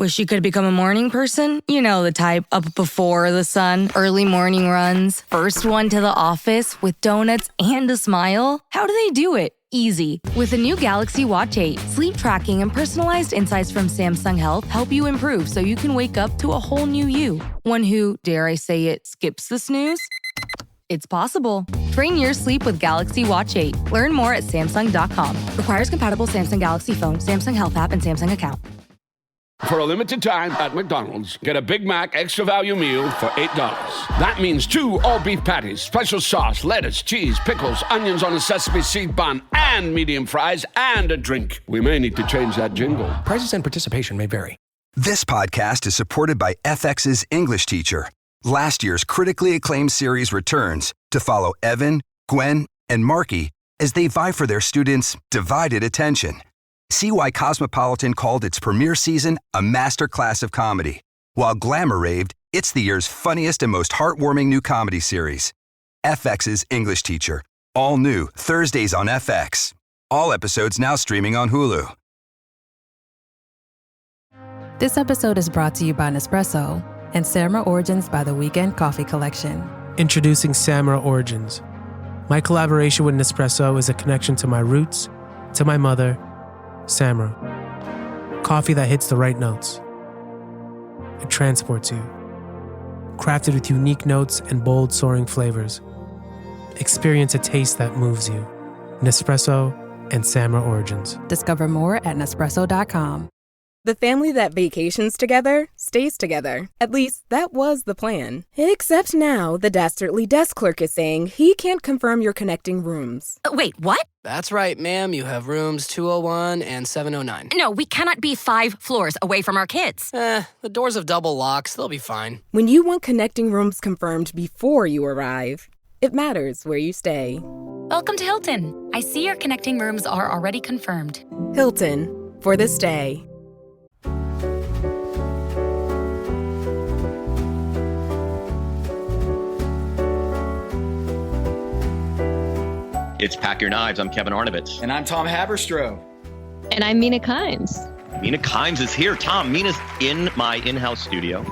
Wish you could become a morning person? You know the type, up before the sun, early morning runs, first one to the office with donuts and a smile. How do they do it? Easy. With the new Galaxy Watch 8, sleep tracking and personalized insights from Samsung Health help you improve so you can wake up to a whole new you. One who, dare I say it, skips the snooze? It's possible. Train your sleep with Galaxy Watch 8. Learn more at Samsung.com. Requires compatible Samsung Galaxy phone, Samsung Health app, and Samsung account. For a limited time at McDonald's, get a Big Mac extra value meal for $8. That means 2 all-beef patties, special sauce, lettuce, cheese, pickles, onions on a sesame seed bun, and medium fries, and a drink. We may need to change that jingle. Prices and participation may vary. This podcast is supported by FX's English Teacher. Last year's critically acclaimed series returns to follow Evan, Gwen, and Marky as they vie for their students' divided attention. See why Cosmopolitan called its premiere season a masterclass of comedy, while Glamour raved it's the year's funniest and most heartwarming new comedy series. FX's English Teacher, all new Thursdays on FX. All episodes now streaming on Hulu. This episode is brought to you by Nespresso and Samra Origins by the Weekend Coffee Collection. Introducing Samra Origins. My collaboration with Nespresso is a connection to my roots, to my mother, Samra. Coffee that hits the right notes. It transports you. Crafted with unique notes and bold soaring flavors. Experience a taste that moves you. Nespresso and Samra Origins. Discover more at Nespresso.com. The family that vacations together stays together. At least, that was the plan. Except now, the Dastardly desk clerk is saying he can't confirm your connecting rooms. Wait, what? That's right, ma'am. You have rooms 201 and 709. No, we cannot be 5 floors away from our kids. The doors have double locks. They'll be fine. When you want connecting rooms confirmed before you arrive, it matters where you stay. Welcome to Hilton. I see your connecting rooms are already confirmed. Hilton, for the stay. It's Pack Your Knives. I'm Kevin Arnovitz. And I'm Tom Haberstroh. And I'm Mina Kimes. Mina Kimes is here. Tom, Mina's in my in-house studio.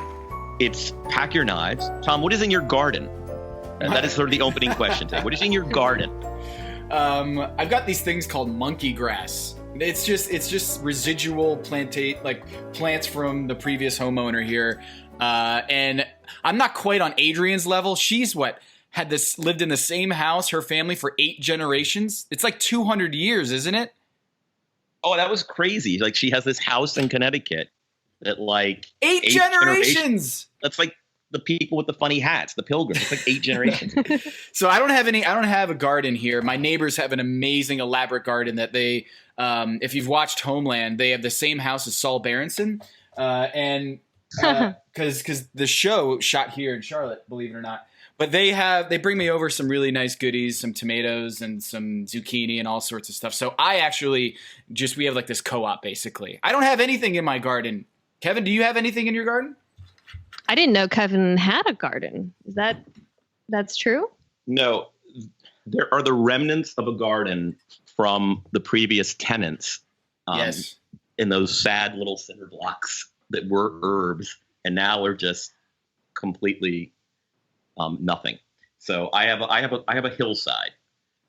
It's Pack Your Knives. Tom, what is in your garden? That is sort of the opening question today. What is in your garden? I've got these things called monkey grass. It's just residual plants from the previous homeowner here. And I'm not quite on Adrian's level. She's lived in the same house, her family, for 8 generations. It's like 200 years, isn't it? Oh, that was crazy. Like, she has this house in Connecticut that 8 generations. That's like the people with the funny hats, the pilgrims. It's like 8 generations. So I don't have a garden here. My neighbors have an amazing elaborate garden that they, if you've watched Homeland, they have the same house as Saul Berenson. Because the show shot here in Charlotte, believe it or not. But they bring me over some really nice goodies, some tomatoes and some zucchini and all sorts of stuff. So I actually we have like this co-op basically. I don't have anything in my garden. Kevin, do you have anything in your garden? I didn't know Kevin had a garden. That's true? No, there are the remnants of a garden from the previous tenants. Yes. In those sad little cinder blocks that were herbs and now are just completely nothing. So I have a hillside.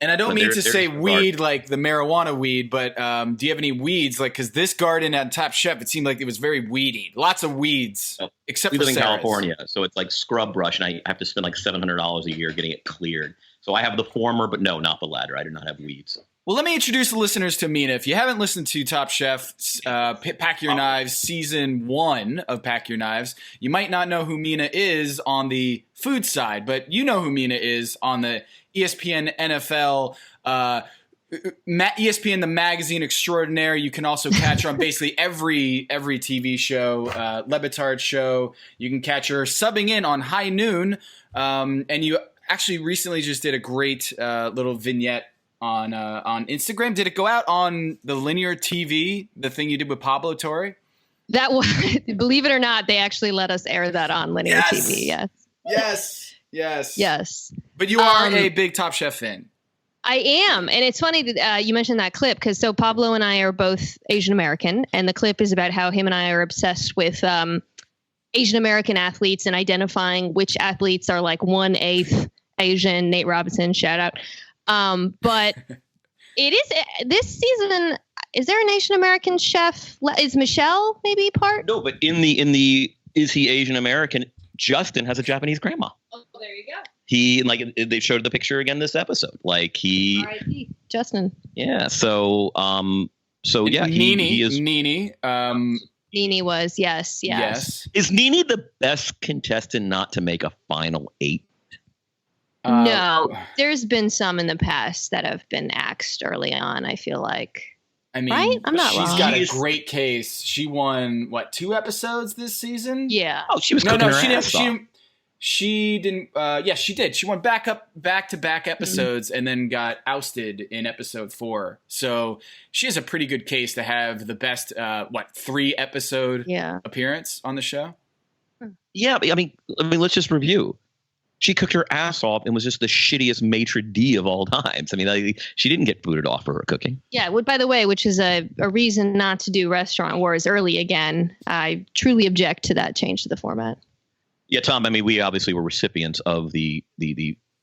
And I don't mean to say weed like the marijuana weed, but do you have any weeds? Because this garden at Top Chef, it seemed like it was very weedy. Lots of weeds, except for we live in Sarah's. California, so it's like scrub brush, and I have to spend like $700 a year getting it cleared. So I have the former, but no, not the latter. I do not have weeds. Well, let me introduce the listeners to Mina. If you haven't listened to Top Chef, Pack Your Knives, Season 1 of Pack Your Knives, you might not know who Mina is on the food side, but you know who Mina is on the ESPN NFL, ESPN the magazine extraordinaire. You can also catch her on basically every TV show, Lebitard show. You can catch her subbing in on High Noon, and you actually recently just did a great little vignette on Instagram. Did it go out on the linear TV, the thing you did with Pablo Torre? That was, believe it or not, they actually let us air that on linear TV. Yes. Yes. Yes. But you are a big Top Chef fan. I am. And it's funny that you mentioned that clip because so Pablo and I are both Asian American. And the clip is about how him and I are obsessed with Asian American athletes and identifying which athletes are like 1/8 Asian. Nate Robinson, shout out. But it is this season. Is there an Asian American chef? Is Michelle maybe part? No, but in the is he Asian American? Justin has a Japanese grandma. Oh, there you go. He they showed the picture again this episode. Like he, R.I.P. Justin. Yeah. So yeah, he is. Nene. Nene was yes. Is Nene the best contestant not to make a final 8? No, there's been some in the past that have been axed early on. I feel like. I mean, right? I'm not wrong. She's got a great case. She won 2 episodes this season? Yeah. Oh, she was no. She didn't. She didn't. Yeah, she did. She won back-to-back episodes and then got ousted in episode 4. So she has a pretty good case to have the best 3 episode appearance on the show. Yeah, I mean, let's just review. She cooked her ass off and was just the shittiest maitre d' of all times. I mean, she didn't get booted off for her cooking. Yeah, by the way, which is a reason not to do Restaurant Wars early again. I truly object to that change to the format. Yeah, Tom, I mean, we obviously were recipients of the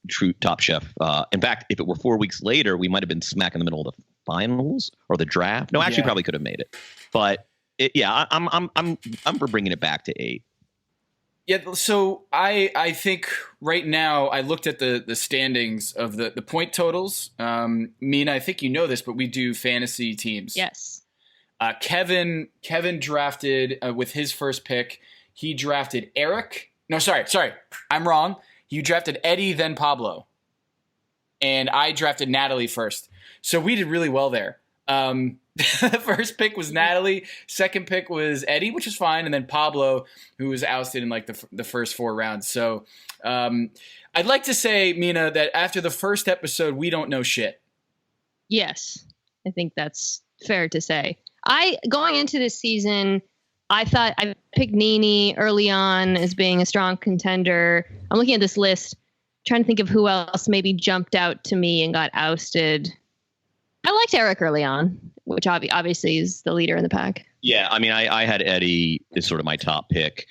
true Top Chef. In fact, if it were 4 weeks later, we might have been smack in the middle of the finals or the draft. No, actually, probably could have made it. But I'm for bringing it back to 8. Yeah, so I think right now I looked at the standings of the point totals. Mina, I think you know this, but we do fantasy teams. Yes. Kevin drafted with his first pick. He drafted Eric. No, sorry. I'm wrong. You drafted Eddie, then Pablo. And I drafted Natalie first. So we did really well there. The first pick was Natalie. Second pick was Eddie, which is fine. And then Pablo, who was ousted in like the first 4 rounds. So I'd like to say, Mina, that after the first episode, we don't know shit. Yes, I think that's fair to say. Going into this season, I thought I picked Nene early on as being a strong contender. I'm looking at this list, trying to think of who else maybe jumped out to me and got ousted. I liked Eric early on, which obviously is the leader in the pack. Yeah, I mean, I had Eddie as sort of my top pick.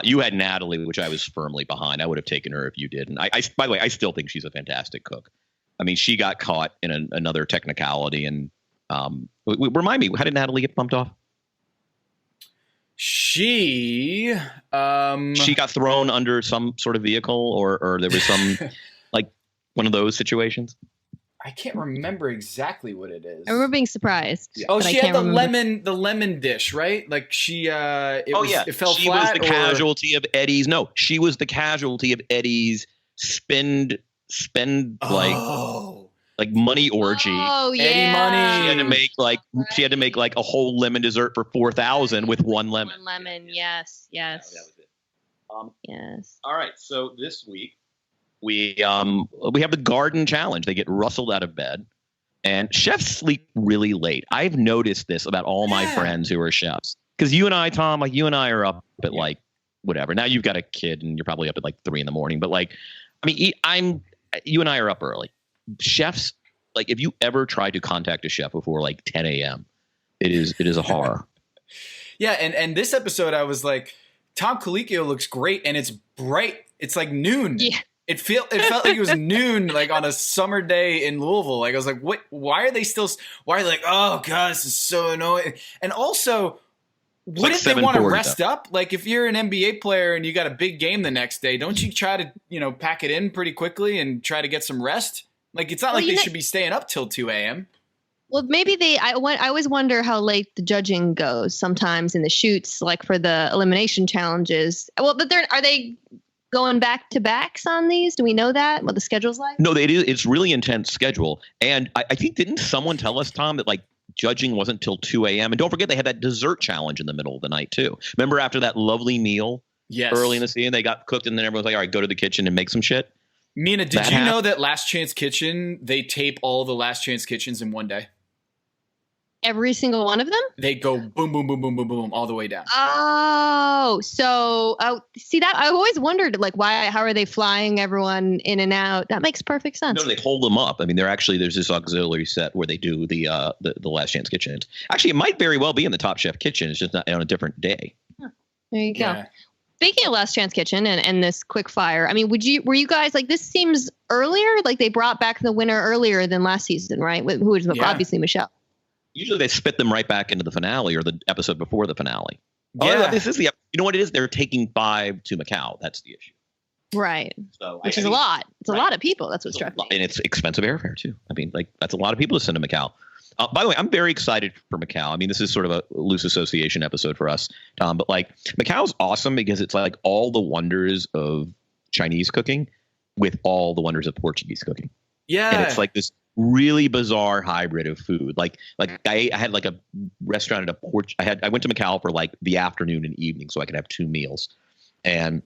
You had Natalie, which I was firmly behind. I would have taken her if you did. And by the way, I still think she's a fantastic cook. I mean, she got caught in another technicality. And remind me, how did Natalie get bumped off? She got thrown under some sort of vehicle or there was some like one of those situations. I can't remember exactly what it is. I remember being surprised. Yeah. Oh, she had the lemon dish, right? Like she it fell she flat. She was the casualty of Eddie's. No, she was the casualty of Eddie's spend like money orgy. Oh yeah, Eddie money. She had to make like a whole lemon dessert for $4,000 with one lemon. One lemon, yes. That was it. Yes. All right, so this week we have the garden challenge. They get rustled out of bed, and chefs sleep really late. I've noticed this about all my friends who are chefs. Because you and I, Tom, like you and I are up at like whatever. Now you've got a kid and you're probably up at like 3 a.m. But like, I mean, you and I are up early. Chefs, like if you ever try to contact a chef before like 10 a.m., it is a horror. Yeah, and this episode I was like, Tom Colicchio looks great and it's bright. It's like noon. Yeah. It felt like it was noon, like on a summer day in Louisville. Like I was like, what? Why are they like, oh god, this is so annoying. And also, what if they want to rest up? Like if you're an NBA player and you got a big game the next day, don't you try to pack it in pretty quickly and try to get some rest? Like it's not like they should be staying up till 2 a.m. Well, maybe I always wonder how late the judging goes sometimes in the shoots, like for the elimination challenges. Well, but are they going back to backs on these? Do we know that? What the schedule's like? No, it's really intense schedule. And I think, didn't someone tell us, Tom, that like judging wasn't till 2 a.m. And don't forget, they had that dessert challenge in the middle of the night too. Remember after that lovely meal early in the season, they got cooked and then everyone's like, all right, go to the kitchen and make some shit. Mina, did you know that Last Chance Kitchen, they tape all the Last Chance Kitchens in one day? Every single one of them? They go boom, boom, boom, boom, boom, boom, all the way down. Oh, so see that I always wondered like how are they flying everyone in and out? That makes perfect sense. No, they hold them up. I mean, there's this auxiliary set where they do the Last Chance kitchens. Actually, it might very well be in the Top Chef kitchen. It's just not on a different day. There you go. Speaking of Last Chance Kitchen and this quick fire, I mean, were you guys like, this seems earlier? Like they brought back the winner earlier than last season, right? Who was obviously Michelle. Usually they spit them right back into the finale or the episode before the finale. Yeah. This is you know what it is? They're taking 5 to Macau. That's the issue. Right. So Which is a lot. It's a lot of people. That's what struck me. And it's expensive airfare too. I mean, like that's a lot of people to send to Macau. By the way, I'm very excited for Macau. I mean, this is sort of a loose association episode for us, Tom, but like Macau's awesome because it's like all the wonders of Chinese cooking with all the wonders of Portuguese cooking. Yeah. And it's like this really bizarre hybrid of food. Like I had like a restaurant at I went to Macau for like the afternoon and evening so I could have 2 meals. And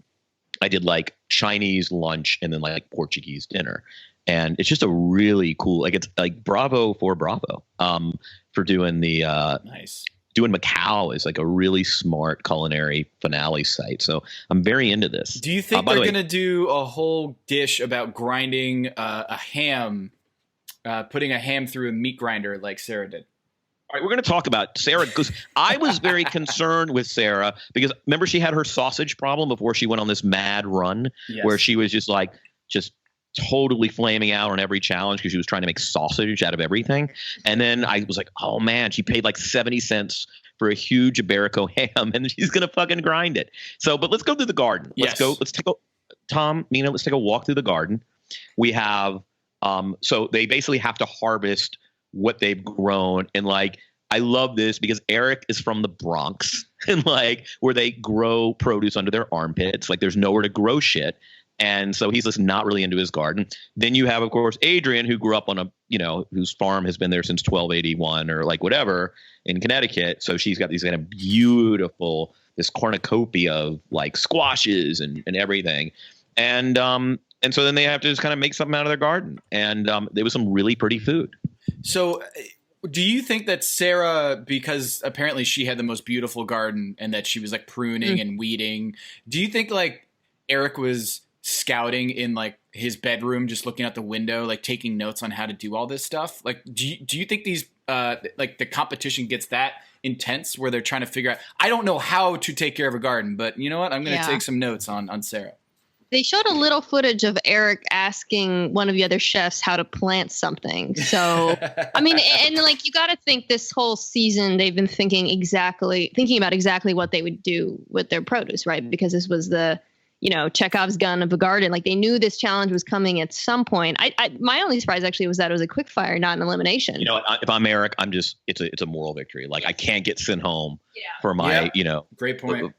I did like Chinese lunch and then like Portuguese dinner. And it's just a really cool, like it's like bravo for doing the nice. Doing Macau is like a really smart culinary finale site. So I'm very into this. Do you think they're going to do a whole dish about grinding a ham, putting a ham through a meat grinder like Sarah did? All right, we're going to talk about Sarah because I was very concerned with Sarah because remember she had her sausage problem before she went on this mad run where she was just totally flaming out on every challenge because she was trying to make sausage out of everything. And then I was like, oh man, she paid like 70 cents for a huge Iberico ham and she's going to fucking grind it. So, but let's go through the garden. Let's take a walk through the garden. We have, so they basically have to harvest what they've grown. And like, I love this because Eric is from the Bronx and like where they grow produce under their armpits. Like there's nowhere to grow shit. And so he's just not really into his garden. Then you have, of course, Adrian, who grew up on whose farm has been there since 1281 or like whatever in Connecticut. So she's got these kind of beautiful, this cornucopia of like squashes and everything. And so then they have to just kind of make something out of their garden. And there was some really pretty food. So do you think that Sarah, because apparently she had the most beautiful garden and that she was like pruning and weeding, do you think like Eric was scouting in like his bedroom, just looking out the window, like taking notes on how to do all this stuff? Like, do you think these like the competition gets that intense where they're trying to figure out, I don't know how to take care of a garden, but you know what? I'm going to take some notes on Sarah. They showed a little footage of Eric asking one of the other chefs how to plant something. So, I mean, and like, you got to think this whole season, they've been thinking about exactly what they would do with their produce, right? Because this was the, Chekhov's gun of a garden. Like they knew this challenge was coming at some point. My only surprise actually was that it was a quick fire, not an elimination. If I'm Eric, it's a moral victory. Like I can't get sent home for my, great point.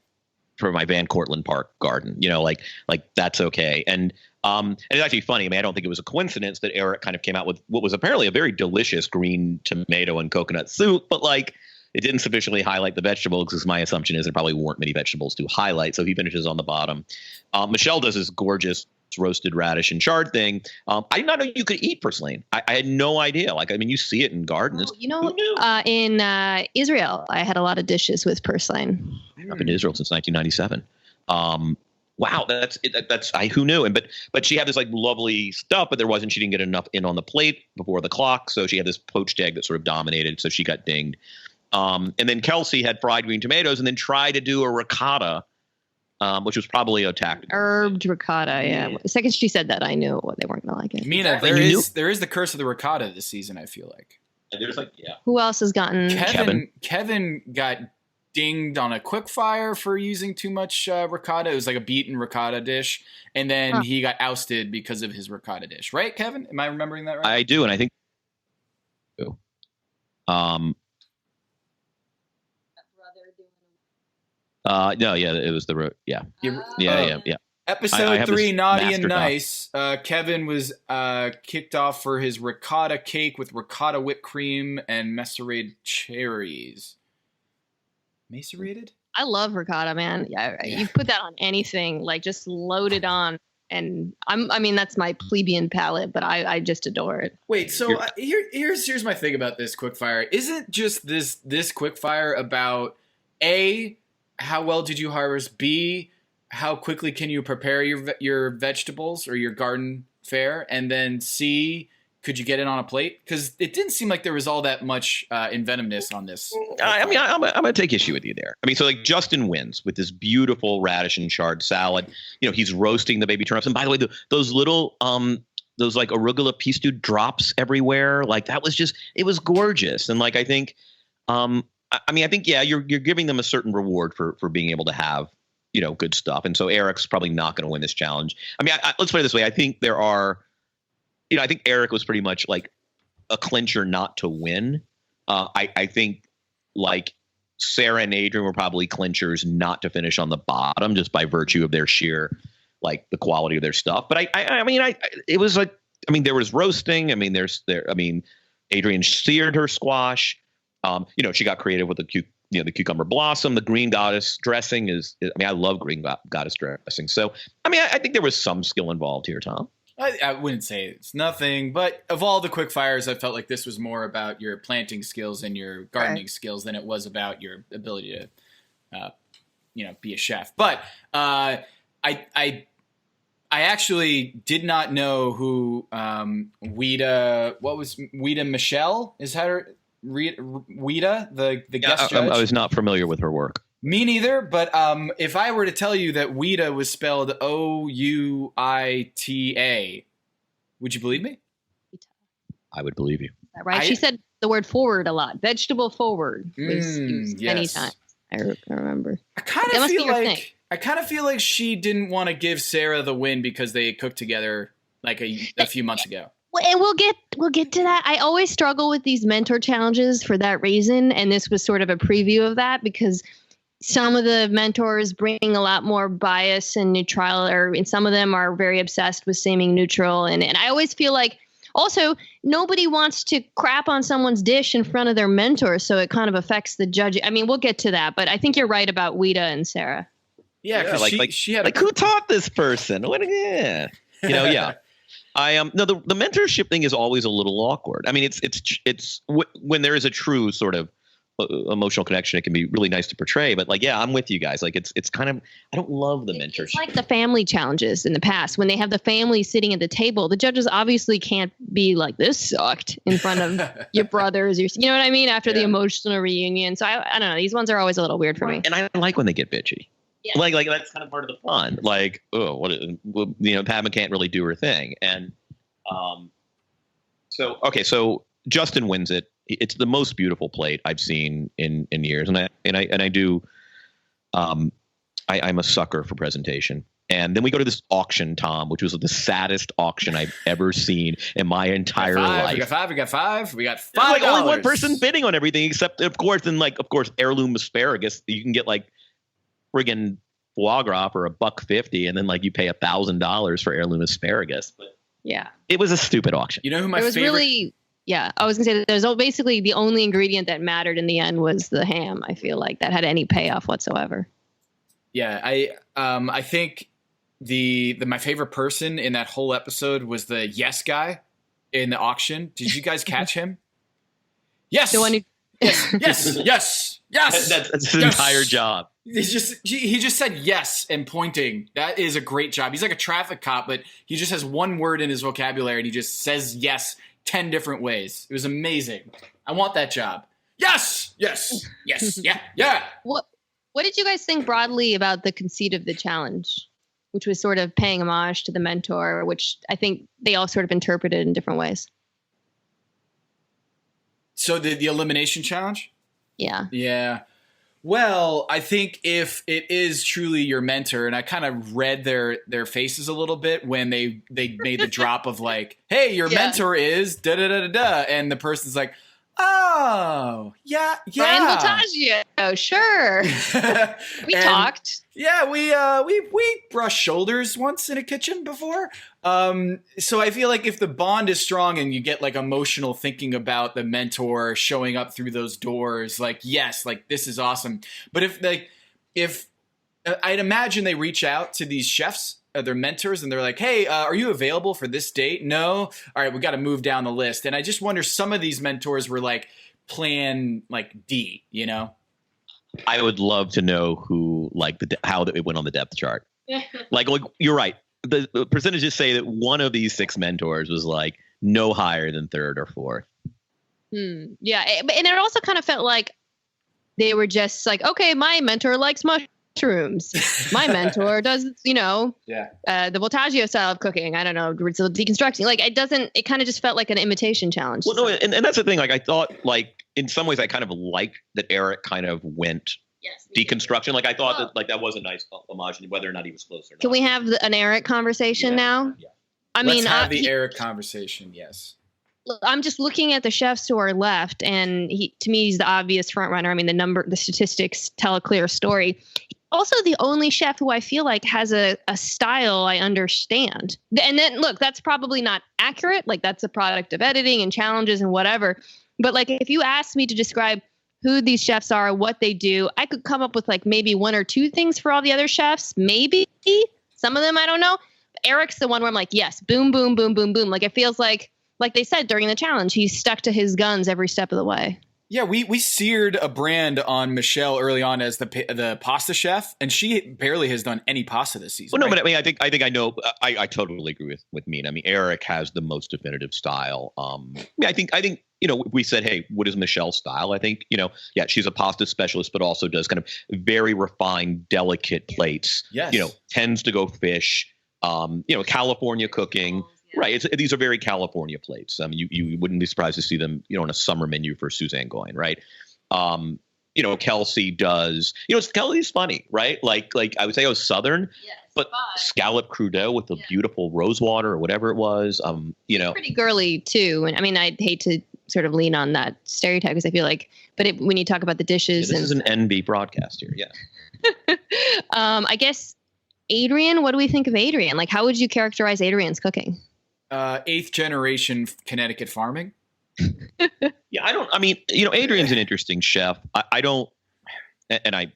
For my Van Cortlandt Park garden, like that's okay. And it's actually funny. I mean, I don't think it was a coincidence that Eric kind of came out with what was apparently a very delicious green tomato and coconut soup, but like it didn't sufficiently highlight the vegetables because my assumption is there probably weren't many vegetables to highlight. So he finishes on the bottom. Michelle does this gorgeous roasted radish and chard thing. I did not know you could eat purslane. I had no idea. Like, I mean, you see it in gardens. In Israel, I had a lot of dishes with purslane. I've been to Israel since 1997. Wow, that's who knew? But she had this like lovely stuff, but she didn't get enough in on the plate before the clock. So she had this poached egg that sort of dominated. So she got dinged. And then Kelsey had fried green tomatoes and then tried to do a ricotta, which was probably a tactic. Herbed ricotta, yeah. The second she said that, I knew they weren't going to like it. Mina, there is the curse of the ricotta this season, I feel like. And there's Who else has gotten? Kevin got dinged on a quick fire for using too much ricotta. It was like a beaten ricotta dish. And then he got ousted because of his ricotta dish. Right, Kevin? Am I remembering that right? I do, and I think no, yeah, it was yeah. Episode 3, Naughty and Nice. Kevin was kicked off for his ricotta cake with ricotta whipped cream and macerated cherries. Macerated? I love ricotta, man. Yeah, you put that on anything, like just load it on. And I mean, that's my plebeian palate, but I just adore it. Wait, so here's my thing about this quickfire. Isn't just this quickfire about A, how well did you harvest? B, how quickly can you prepare your vegetables or your garden fare? And then C, could you get it on a plate? Because it didn't seem like there was all that much inventiveness on this. I mean, I'm going to take issue with you there. I mean, so like Justin wins with this beautiful radish and chard salad. You know, he's roasting the baby turnips. And by the way, those little, those like arugula pesto drops everywhere. Like that was just, it was gorgeous. And like, I think, yeah, you're giving them a certain reward for being able to have, you know, good stuff. And so Eric's probably not going to win this challenge. I mean, let's put it this way. I think there are, you know, I think Eric was pretty much like a clincher not to win. I think like Sarah and Adrian were probably clinchers not to finish on the bottom just by virtue of their sheer, like the quality of their stuff. But it was like, I mean, there was roasting. I mean, Adrian seared her squash. You know, she got creative with the cucumber blossom. The green goddess dressing I love green goddess dressing. So, I mean, I think there was some skill involved here, Tom. I wouldn't say it's nothing, but of all the quick fires, I felt like this was more about your planting skills and your gardening skills than it was about your ability to, be a chef. But I actually did not know who Wida Michelle is her Wida the guest judge. I was not familiar with her work. Me neither, but if I were to tell you that Ouida was spelled Ouita, would you believe me? I would believe you. Right? She said the word forward a lot. Vegetable forward was used many times. I remember. I kind of feel like she didn't want to give Sarah the win because they cooked together like a few months ago. And we'll get to that. I always struggle with these mentor challenges for that reason, and this was sort of a preview of that because some of the mentors bring a lot more bias and neutral, and some of them are very obsessed with seeming neutral. And I always feel like also nobody wants to crap on someone's dish in front of their mentor. So it kind of affects the judging. I mean, we'll get to that, but I think you're right about Ouida and Sarah. Yeah. Because she had who taught this person? Yeah. No, the mentorship thing is always a little awkward. I mean, it's when there is a true sort of emotional connection, it can be really nice to portray. But like, yeah, I'm with you guys. Like, it's kind of, I don't love the mentorship. It's like the family challenges in the past when they have the family sitting at the table. The judges obviously can't be like, this sucked in front of your brothers. You know what I mean? After the emotional reunion. So I don't know. These ones are always a little weird for me. And I like when they get bitchy. Yeah. Like that's kind of part of the fun. Like, Padma can't really do her thing. And so Justin wins it. It's the most beautiful plate I've seen in years, and I do. I'm a sucker for presentation. And then we go to this auction, Tom, which was the saddest auction I've ever seen in my entire life. We got five. Like only one person bidding on everything, except of course heirloom asparagus. You can get like friggin' foie gras for $1.50, and then like you pay $1,000 for heirloom asparagus. But yeah, it was a stupid auction. You know who my favorite? Really, yeah, I was gonna say that there's basically the only ingredient that mattered in the end was the ham. I feel like that had any payoff whatsoever. Yeah, I think my favorite person in that whole episode was the yes guy in the auction. Did you guys catch him? Yes. The one who. Yes. That's his entire job. He just said yes and pointing. That is a great job. He's like a traffic cop, but he just has one word in his vocabulary and he just says yes 10 different ways. It was amazing. I want that job. Yes. Yeah. What did you guys think broadly about the conceit of the challenge, which was sort of paying homage to the mentor, which I think they all sort of interpreted in different ways? So the elimination challenge? Yeah. Yeah. Well, I think if it is truly your mentor, and I kind of read their faces a little bit when they made the drop of like, hey, your mentor is da-da-da-da-da. And the person's like, oh, yeah. Brian Voltaggio, sure. We talked. Yeah, we brushed shoulders once in a kitchen before. So I feel like if the bond is strong and you get like emotional thinking about the mentor showing up through those doors, like, yes, like this is awesome. But if I'd imagine they reach out to these chefs their mentors and they're like, hey, are you available for this date? No. All right, we got to move down the list. And I just wonder, some of these mentors were like plan like D, you know? I would love to know who, like, how it went on the depth chart. like you're right. The percentages say that one of these 6 mentors was like no higher than 3rd or 4th. Yeah. And it also kind of felt like they were just like, okay, my mentor likes mushrooms. My mentor does, the Voltaggio style of cooking. I don't know, deconstructing. Like it kind of just felt like an imitation challenge. Well, no, and that's the thing. Like I thought, like in some ways, I kind of liked that Eric kind of went deconstruction. Like I thought that like that was a nice homage, whether or not he was close or not. Can we have an Eric conversation now? Yeah. Let's have the Eric conversation. Yes. I'm just looking at the chefs who are left, and to me, he's the obvious front runner. I mean, the statistics tell a clear story. Also, the only chef who I feel like has a style I understand. And then, look, that's probably not accurate. Like, that's a product of editing and challenges and whatever. But, like, if you asked me to describe who these chefs are, what they do, I could come up with, like, maybe 1 or 2 things for all the other chefs. Maybe. Some of them, I don't know. Eric's the one where I'm like, yes, boom, boom, boom, boom, boom. Like, it feels like they said during the challenge, he stuck to his guns every step of the way. Yeah, we seared a brand on Michelle early on as the pasta chef, and she barely has done any pasta this season. Well, no, right? but I think I know. I totally agree with Mina. I mean, Eric has the most definitive style. I think we said, hey, what is Michelle's style? I think she's a pasta specialist, but also does kind of very refined, delicate plates. Yes. Tends to go fish. California cooking. Right. These are very California plates. You wouldn't be surprised to see them, on a summer menu for Suzanne Goin, right? Kelsey does, Kelsey's funny, right? Like I would say, Southern, but scallop crudeau with the beautiful rosewater or whatever it was. Pretty girly too. And I mean, I'd hate to sort of lean on that stereotype because I feel like, but when you talk about the dishes, this is an NB broadcast here. Yeah. I guess Adrian, what do we think of Adrian? Like, how would you characterize Adrian's cooking? 8th generation Connecticut farming. Yeah, Adrian's an interesting chef. I don't, and I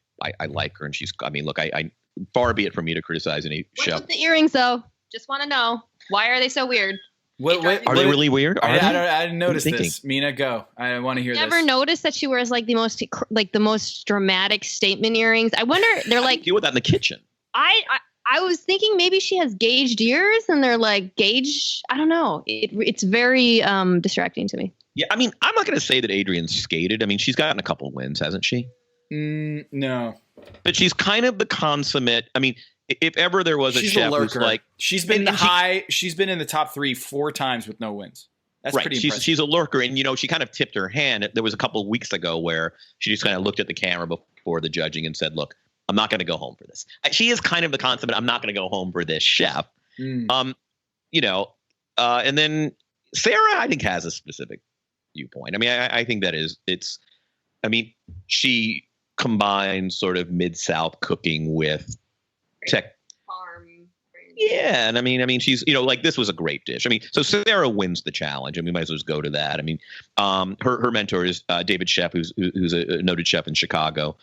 like her, and she's. I mean, look, I far be it from me to criticize any chef. What's with the earrings, though? Just want to know, why are they so weird? Are they really weird? I didn't notice this. Mina, go. I want to hear this. Never noticed that she wears the most dramatic statement earrings. I wonder. They're like deal with that in the kitchen. I was thinking maybe she has gauged ears and they're like gauge. I don't know. It's very distracting to me. Yeah, I mean, I'm not going to say that Adrian's skated. I mean, she's gotten a couple of wins, hasn't she? No. But she's kind of the consummate. I mean, if ever there was a chef who's like, she's been she's been in the top 3 4 times with no wins. That's right. Pretty impressive. She's a lurker, and she kind of tipped her hand. There was a couple of weeks ago where she just kind of looked at the camera before the judging and said, "Look, I'm not going to go home for this." She is kind of the consummate. I'm not going to go home for this chef. And then Sarah, I think, has a specific viewpoint. I mean, I think she combines sort of Mid-South cooking with tech. Farm. Yeah. And I mean, she's, like this was a great dish. I mean, so Sarah wins the challenge and we might as well just go to that. I mean, her mentor is David Sheff, who's a noted chef in Chicago.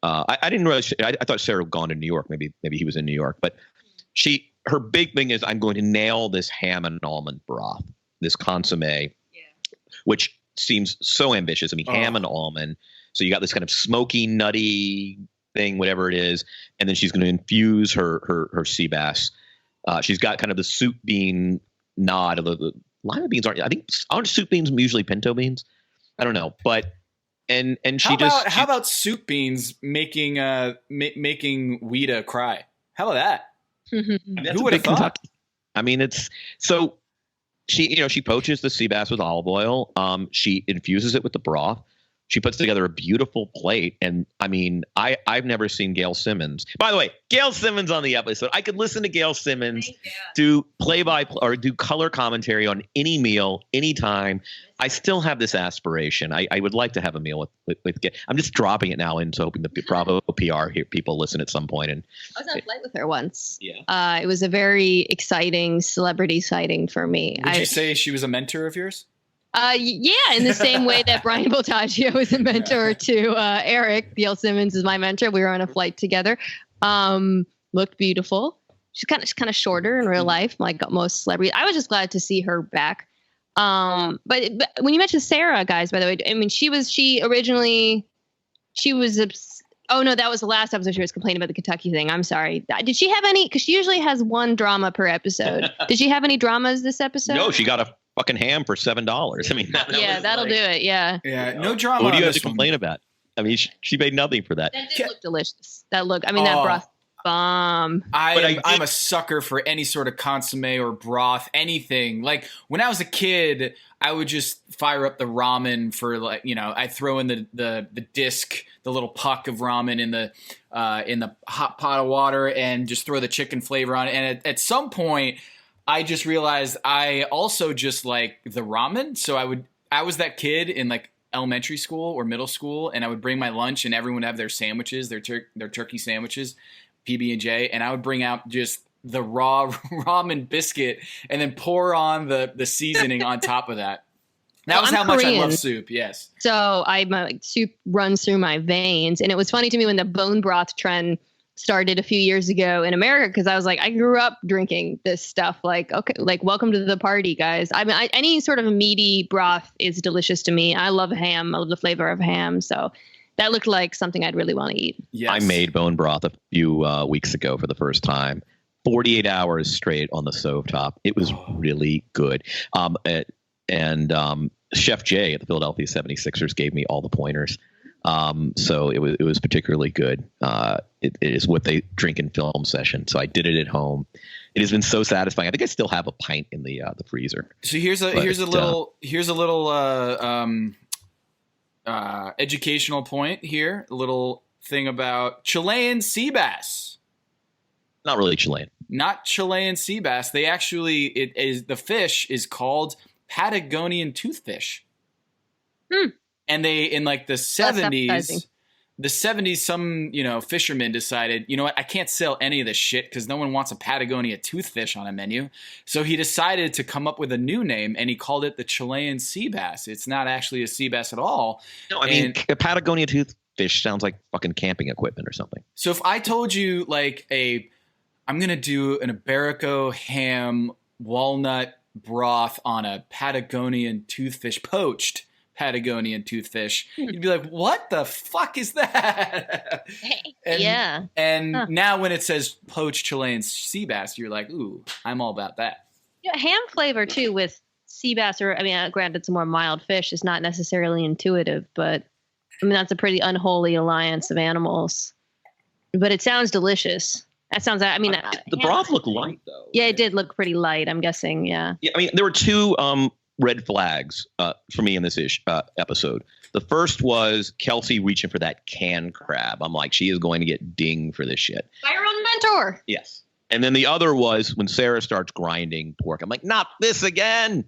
I didn't realize. I thought Sarah had gone to New York. Maybe he was in New York. But her big thing is, I'm going to nail this ham and almond broth, this consommé, which seems so ambitious. I mean, ham and almond. So you got this kind of smoky, nutty thing, whatever it is, and then she's going to infuse her sea bass. She's got kind of the soup bean nod. The lima beans aren't soup beans usually pinto beans? I don't know, but. And how about soup beans making Ouida cry? How about that? Who would have thought? I mean, it's so she poaches the sea bass with olive oil. She infuses it with the broth. She puts together a beautiful plate. And I mean, I've never seen Gail Simmons. By the way, Gail Simmons on the episode. I could listen to Gail Simmons do play-by-play or do color commentary on any meal, anytime. I still have this aspiration. I would like to have a meal with Gail. I'm just dropping it now into hoping the Bravo PR people listen at some point. And I was on a flight with her once. Yeah. It was a very exciting celebrity sighting for me. Would you say she was a mentor of yours? Yeah, in the same way that Brian Voltaggio is a mentor to Eric. Gail Simmons is my mentor. We were on a flight together. Looked beautiful. She's kind of shorter in real life, like most celebrities. I was just glad to see her back. But when you mentioned Sarah, guys, by the way, I mean, oh no, that was the last episode. She was complaining about the Kentucky thing. I'm sorry. Did she have any? Because she usually has one drama per episode. Did she have any dramas this episode? No, she got a fucking ham for $7. I mean, that'll do it. Yeah. Yeah. No drama. What do you have to complain about? I mean, she made nothing for that. That did look delicious. That broth bomb. I'm a sucker for any sort of consomme or broth, anything. Like when I was a kid, I would just fire up the ramen for I'd throw in the disc, the little puck of ramen in the hot pot of water and just throw the chicken flavor on it. And at some point I just realized I also just like the ramen. So I was that kid in like elementary school or middle school, and I would bring my lunch and everyone would have their sandwiches, their turkey sandwiches, PB&J, and I would bring out just the raw ramen biscuit and then pour on the seasoning on top of that. That was how much I love soup. Yes. So soup runs through my veins. And it was funny to me when the bone broth trend started a few years ago in America, because I was like, I grew up drinking this stuff. Like, okay, like welcome to the party, guys. I mean, any sort of meaty broth is delicious to me. I love ham. I love the flavor of ham. So that looked like something I'd really want to eat. Yes. I made bone broth a few weeks ago for the first time. 48 hours straight on the stovetop. It was really good. Chef Jay at the Philadelphia 76ers gave me all the pointers. So it was particularly good. It is what they drink in film session. So I did it at home. It has been so satisfying. I think I still have a pint in the freezer. So here's a little educational point here. A little thing about Chilean sea bass. Not really Chilean. Not Chilean sea bass. They actually the fish is called Patagonian toothfish. And they, in like the 70s, some, fishermen decided, you know what, I can't sell any of this shit because no one wants a Patagonia toothfish on a menu. So he decided to come up with a new name, and he called it the Chilean sea bass. It's not actually a sea bass at all. No, I mean, a Patagonia toothfish sounds like fucking camping equipment or something. So if I told you like I'm going to do an Iberico ham walnut broth on a Patagonian toothfish, poached Patagonian toothfish, you'd be like, what the fuck is that? And now when it says poached Chilean sea bass, you're like, ooh, I'm all about that. Yeah, ham flavor too with sea bass, or granted it's a more mild fish, is not necessarily intuitive, but I mean that's a pretty unholy alliance of animals. But it sounds delicious. That sounds. The broth looked light though. Yeah, it did look pretty light. I'm guessing. Yeah. Yeah, I mean, there were two red flags for me in this episode. The first was Kelsey reaching for that canned crab. I'm like, she is going to get dinged for this shit. By her own mentor. Yes. And then the other was when Sarah starts grinding pork. I'm like, not this again.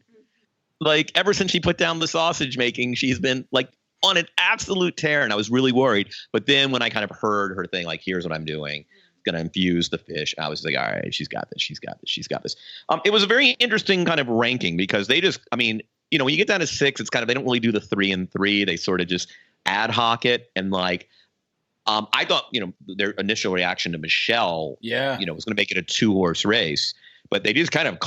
Like ever since she put down the sausage making, she's been like on an absolute tear, and I was really worried. But then when I kind of heard her thing, like, here's what I'm doing. Going to infuse the fish. I was like, all right, she's got this. It was a very interesting kind of ranking because they just, when you get down to 6, it's kind of, they don't really do the 3 and 3. They sort of just ad hoc it. And like, I thought, their initial reaction to Michelle, was going to make it a 2-horse race, but they just kind of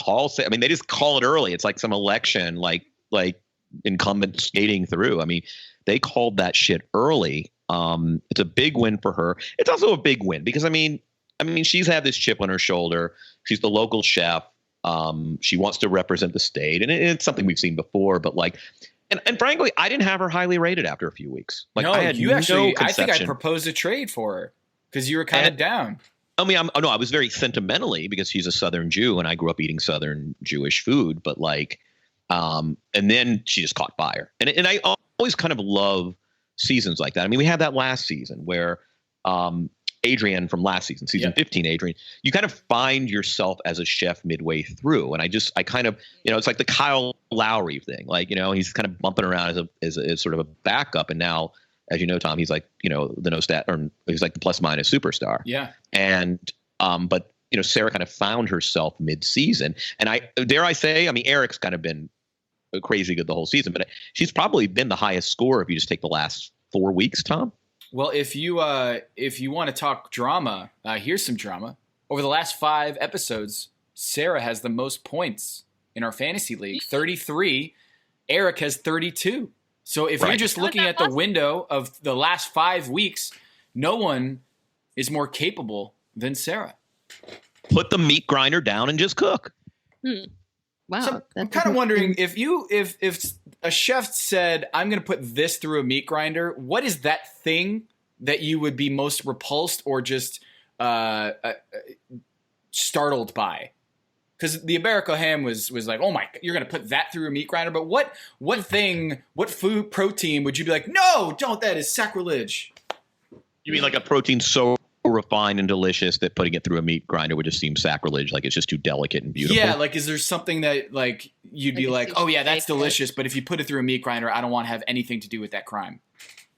they just call it early. It's like some election, like incumbent skating through. I mean, they called that shit early. It's a big win for her. It's also a big win because she's had this chip on her shoulder. She's the local chef. She wants to represent the state, and it's something we've seen before. But and frankly, I didn't have her highly rated after a few weeks. Like, no, I had you actually. no I think I proposed a trade for her because you were kind of down. I mean, I was very sentimentally because she's a Southern Jew, and I grew up eating Southern Jewish food. But and then she just caught fire, and I always kind of love seasons like that. I mean, we had that last season where Adrienne from last season, season 15, Adrienne, you kind of find yourself as a chef midway through. And I kind of, it's like the Kyle Lowry thing. Like, he's kind of bumping around as sort of a backup. And now, as you know, Tom, he's like, he's like the plus minus superstar. Yeah. And, but Sarah kind of found herself mid-season. And dare I say, Eric's kind of been crazy good the whole season, but she's probably been the highest score if you just take the last 4 weeks, Tom. Well, if you want to talk drama, here's some drama. over the last 5 episodes, Sarah has the most points in our fantasy league, 33. Eric has 32. So if you're just looking at the window of the last 5 weeks, no one is more capable than Sarah. Put the meat grinder down and just cook. Wow. So I'm kind of wondering if a chef said, I'm going to put this through a meat grinder, what is that thing that you would be most repulsed or just startled by? Because the Iberico ham was like, oh my, you're going to put that through a meat grinder. But what food protein would you be like, no, don't, that is sacrilege? You mean like a protein so refined and delicious that putting it through a meat grinder would just seem sacrilege? Like it's just too delicate and beautiful? Yeah, like is there something that like you'd be like, oh yeah, that's delicious, but if you put it through a meat grinder, I don't want to have anything to do with that crime?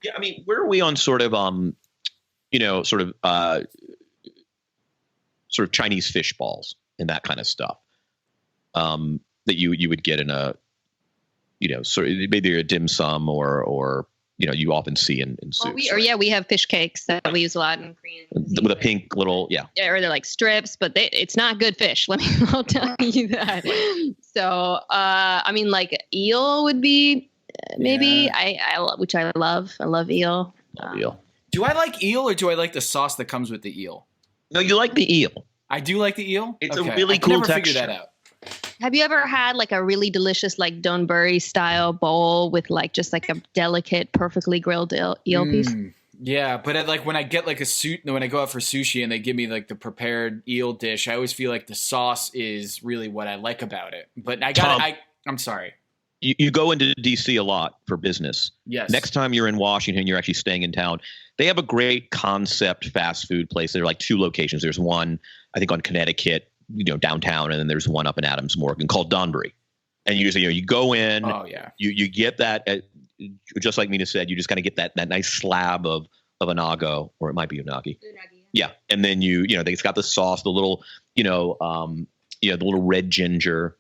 Yeah, I mean, where are we on sort of sort of Chinese fish balls and that kind of stuff that you would get in a, sort of maybe a dim sum or you often see in soups. We have fish cakes that we use a lot in Korean. With a pink little, Yeah, or they're like strips, but it's not good fish. I'll tell you that. So, I mean, like eel would be maybe, which I love. I love eel. Eel. Do I like eel or do I like the sauce that comes with the eel? No, you like the eel. I do like the eel? It's a really cool texture. Figure that out. Have you ever had like a really delicious like Donburi style bowl with like just like a delicate, perfectly grilled eel piece? Yeah, but when I get like when I go out for sushi and they give me like the prepared eel dish, I always feel like the sauce is really what I like about it. But I'm sorry. You go into DC a lot for business. Yes. Next time you're in Washington, you're actually staying in town. They have a great concept fast food place. There are like 2 locations. There's one, I think, on Connecticut, downtown, and then there's one up in Adams Morgan called Donbury. And you go in, you get that, just like Mina said, you just got to get that nice slab of anago, or it might be unagi. Yeah. And then it's got the sauce, the little, the little red ginger,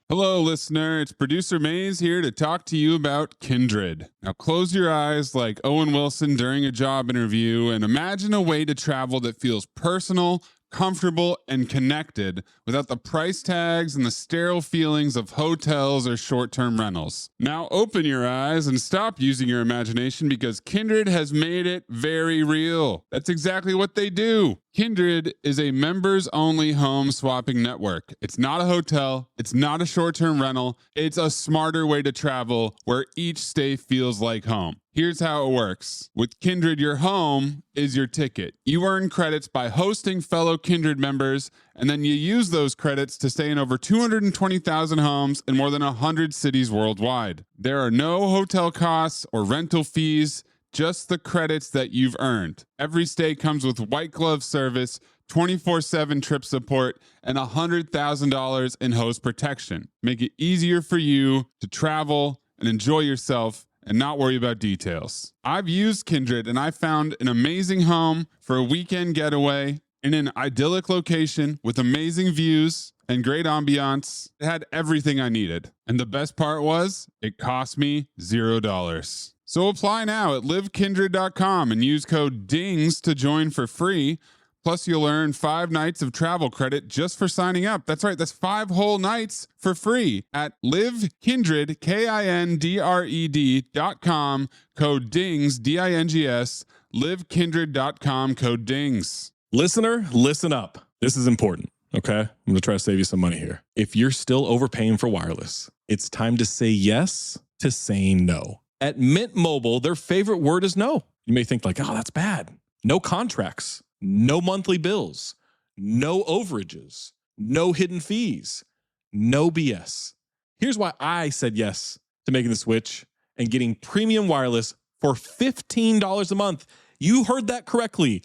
Hello, listener. It's producer Maze here to talk to you about Kindred. Now, close your eyes like Owen Wilson during a job interview and imagine a way to travel that feels personal, comfortable, and connected without the price tags and the sterile feelings of hotels or short-term rentals. Now, open your eyes and stop using your imagination because Kindred has made it very real. That's exactly what they do. Kindred is a members-only home swapping network. It's not a hotel. It's not a short-term rental. It's a smarter way to travel where each stay feels like home. Here's how it works. With Kindred, your home is your ticket. You earn credits by hosting fellow Kindred members, and then you use those credits to stay in over 220,000 homes in more than 100 cities worldwide. There are no hotel costs or rental fees, just the credits that you've earned. Every stay comes with white glove service, 24/7 trip support, and $100,000 in host protection. Make it easier for you to travel and enjoy yourself and not worry about details. I've used Kindred and I found an amazing home for a weekend getaway in an idyllic location with amazing views and great ambiance. It had everything I needed. And the best part was, it cost me $0. So apply now at livekindred.com and use code DINGS to join for free. Plus, you'll earn 5 nights of travel credit just for signing up. That's right, that's 5 whole nights for free at livekindred, KINDRED.com, code DINGS, DINGS, livekindred.com, code DINGS. Listener, listen up. This is important, okay? I'm going to try to save you some money here. If you're still overpaying for wireless, it's time to say yes to saying no. At Mint Mobile, their favorite word is no. You may think like, oh, that's bad. No contracts, no monthly bills, no overages, no hidden fees, no BS. Here's why I said yes to making the switch and getting premium wireless for $15 a month. You heard that correctly.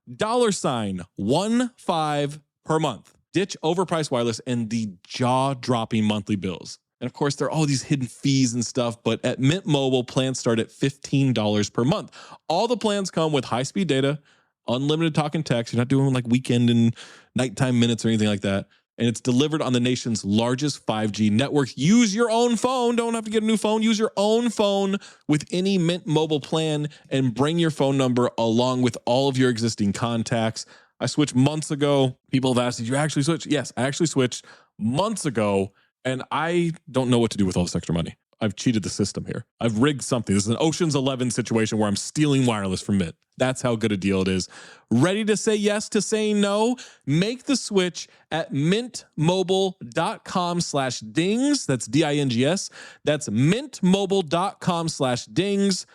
$15 per month. Ditch overpriced wireless and the jaw-dropping monthly bills. And of course, there are all these hidden fees and stuff, but at Mint Mobile, plans start at $15 per month. All the plans come with high-speed data, unlimited talk and text. You're not doing like weekend and nighttime minutes or anything like that. and it's delivered on the nation's largest 5G network. Use your own phone. Don't have to get a new phone. Use your own phone with any Mint Mobile plan and bring your phone number along with all of your existing contacts. I switched months ago. People have asked, did you actually switch? Yes, I actually switched months ago, and I don't know what to do with all this extra money. I've cheated the system here. I've rigged something. This is an Ocean's 11 situation where I'm stealing wireless from Mint. That's how good a deal it is. Ready to say yes to saying no? Make the switch at mintmobile.com/dings. That's DINGS. That's mintmobile.com/dings.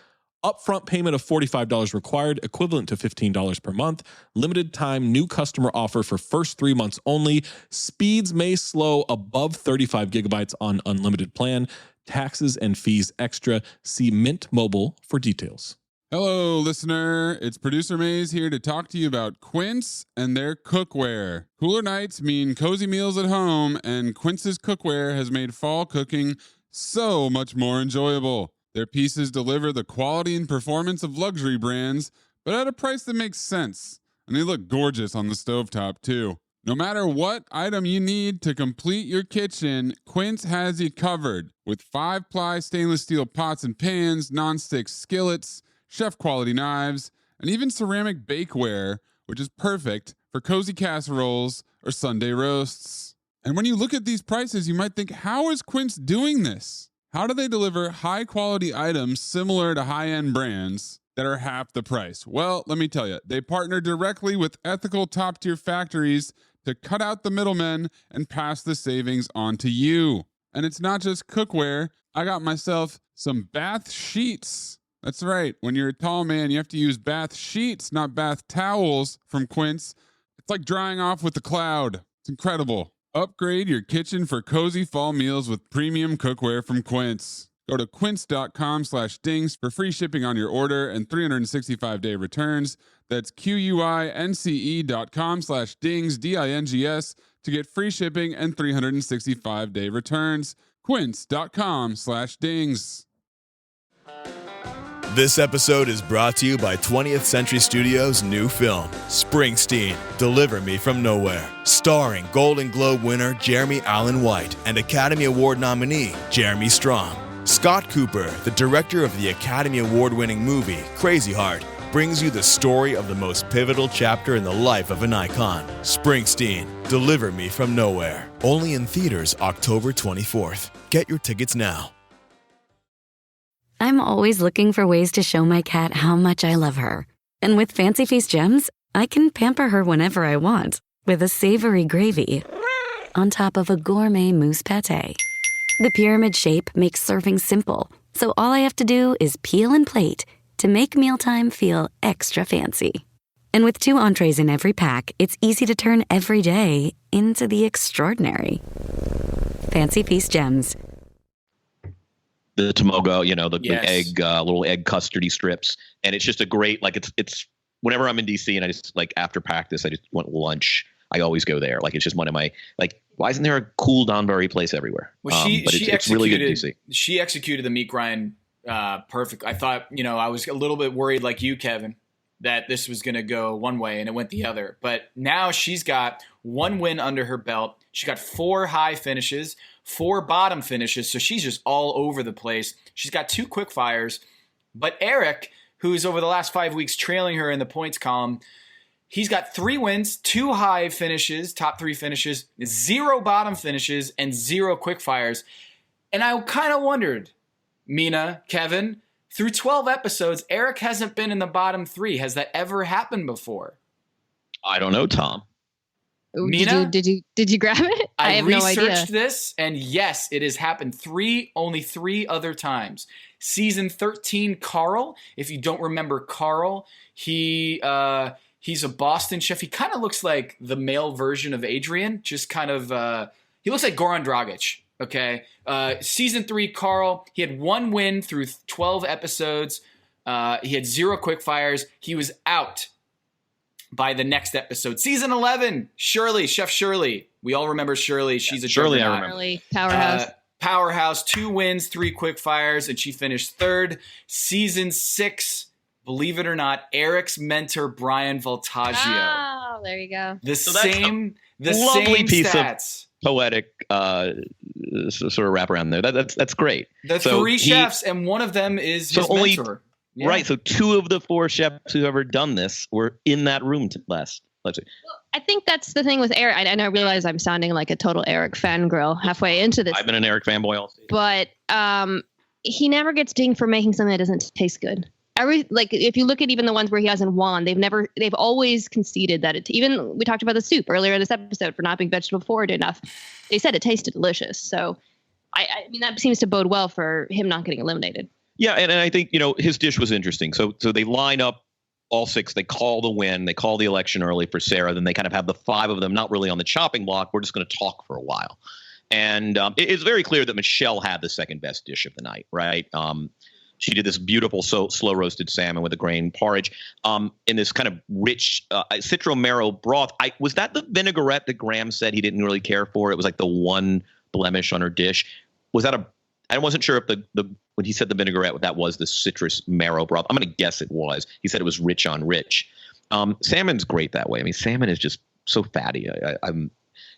Upfront payment of $45 required, equivalent to $15 per month. Limited time new customer offer for first 3 months only. Speeds may slow above 35 gigabytes on unlimited plan. Taxes and fees extra. See Mint Mobile for details. Hello, listener. It's producer Maze here to talk to you about Quince and their cookware. Cooler nights mean cozy meals at home, and Quince's cookware has made fall cooking so much more enjoyable. Their pieces deliver the quality and performance of luxury brands, but at a price that makes sense. And they look gorgeous on the stovetop, too. No matter what item you need to complete your kitchen, Quince has you covered. With 5-ply stainless steel pots and pans, nonstick skillets, chef-quality knives, and even ceramic bakeware, which is perfect for cozy casseroles or Sunday roasts. And when you look at these prices, you might think, how is Quince doing this? How do they deliver high-quality items similar to high-end brands that are half the price? Well, let me tell you, they partner directly with ethical top-tier factories to cut out the middlemen and pass the savings on to you. And it's not just cookware. I got myself some bath sheets. That's right. When you're a tall man, you have to use bath sheets, not bath towels from Quince. It's like drying off with a cloud. It's incredible. Upgrade your kitchen for cozy fall meals with premium cookware from Quince. Go to quince.com/dings for free shipping on your order and 365-day returns. That's QUINCE.com/dings, DINGS, to get free shipping and 365-day returns. Quince.com/dings. This episode is brought to you by 20th Century Studios' new film, Springsteen, Deliver Me From Nowhere, starring Golden Globe winner Jeremy Allen White and Academy Award nominee Jeremy Strong. Scott Cooper, the director of the Academy Award-winning movie Crazy Heart, brings you the story of the most pivotal chapter in the life of an icon. Springsteen, Deliver Me From Nowhere. Only in theaters October 24th. Get your tickets now. I'm always looking for ways to show my cat how much I love her. And with Fancy Feast Gems, I can pamper her whenever I want with a savory gravy on top of a gourmet mousse pâté. The pyramid shape makes serving simple, so all I have to do is peel and plate to make mealtime feel extra fancy. And with 2 entrees in every pack, it's easy to turn every day into the extraordinary. Fancy Feast Gems. The Tomogo, the Yes. egg, little egg custardy strips. And it's just a great, it's whenever I'm in DC and I just after practice, I just want lunch. I always go there. It's just one of my, why isn't there a cool Donbury place everywhere? Well, it's really good in DC. She executed the meat grind perfect. I thought, I was a little bit worried like you, Kevin, that this was going to go one way and it went the other. But now she's got 1 win under her belt. She got 4 high finishes, 4 bottom finishes. So she's just all over the place. She's got 2 quick fires. But Eric, who's over the last 5 weeks trailing her in the points column, he's got 3 wins, 2 high finishes, top 3 finishes, 0 bottom finishes, and 0 quick fires. And I kind of wondered, Mina, Kevin, through 12 episodes, Eric hasn't been in the bottom 3. Has that ever happened before? I don't know, Tom. Mina, did you grab it? I have no idea. I researched this, and yes, it has happened only 3 other times. Season 13, Carl. If you don't remember Carl, he's a Boston chef. He kind of looks like the male version of Adrian. Just kind of, he looks like Goran Dragic. Okay. Season 3, Carl. He had 1 win through 12 episodes. He had 0 quick fires. He was out by the next episode. Season 11, Shirley, Chef Shirley. We all remember Shirley. She's a Shirley. juggernaut. I remember. Shirley, powerhouse. Powerhouse, 2 wins, 3 quick fires, and she finished 3rd. Season 6, believe it or not, Eric's mentor, Brian Voltaggio. Oh, there you go. The The lovely same piece stats. of poetic sort of wrap around there. That's great. The three chefs, and one of them is his mentor. Yeah. Right. So 2 of the 4 chefs who've ever done this were in that room last. Let's see. Well, I think that's the thing with Eric. And I realize I'm sounding like a total Eric fangirl halfway into this. I've been an Eric fanboy all season. But he never gets dinged for making something that doesn't taste good. If you look at even the ones where he hasn't won, they've always conceded that even we talked about the soup earlier in this episode for not being vegetable forward enough. They said it tasted delicious. So I mean, that seems to bode well for him not getting eliminated. Yeah. And I think, his dish was interesting. So they line up all 6, they call the win, they call the election early for Sarah. Then they kind of have the 5 of them, not really on the chopping block. We're just going to talk for a while. And it's very clear that Michelle had the second best dish of the night, right? She did this beautiful slow roasted salmon with a grain porridge in this kind of rich citro marrow broth. Was that the vinaigrette that Graham said he didn't really care for? It was like the one blemish on her dish. Was that I wasn't sure if when he said the vinaigrette, that was the citrus marrow broth. I'm going to guess it was. He said it was rich on rich. Salmon's great that way. I mean, salmon is just so fatty.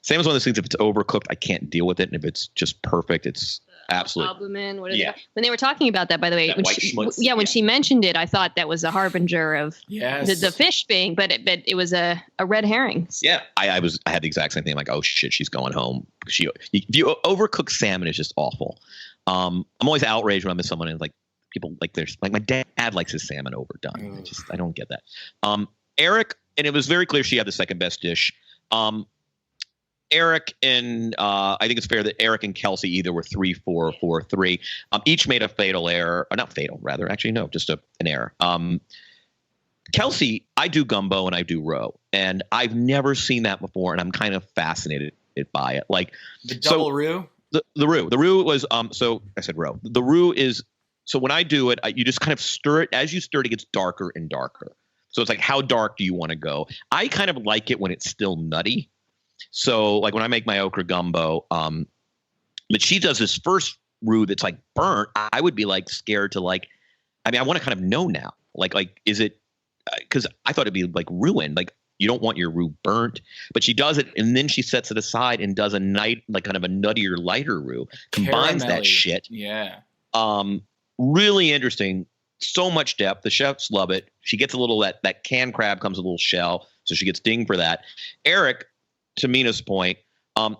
Salmon's one of those things, if it's overcooked, I can't deal with it. And if it's just perfect, it's absolutely. Albumin, what is it? When they were talking about that, by the way, when she mentioned it, I thought that was a harbinger of the fish being, but it was a red herring. Yeah, I had the exact same thing. I'm like, oh shit, she's going home. If you overcook salmon, it's just awful. I'm always outraged when I'm with someone and people my dad likes his salmon overdone. I don't get that. Eric, and it was very clear she had the second best dish. Eric and I think it's fair that Eric and Kelsey either were 3-4 or 4-3. Each made a fatal error, or not fatal, rather. Actually, no, just an error. Kelsey, I do gumbo and I do roe, and I've never seen that before, and I'm kind of fascinated by it. Like the double roux. The roux was so I said roe. The roux is so when I do it, you just kind of stir it. As you stir it, it gets darker and darker. So it's like, how dark do you want to go? I kind of like it when it's still nutty. So like when I make my okra gumbo, but she does this first roux that's like burnt. I would be like scared to I want to kind of know now. Like is it? Because I thought it'd be like ruined. Like you don't want your roux burnt, but she does it and then she sets it aside and does a kind of a nuttier, lighter roux. Combines that shit. Yeah. Really interesting. So much depth. The chefs love it. She gets a little that canned crab comes with a little shell, so she gets dinged for that. Eric, to Mina's point,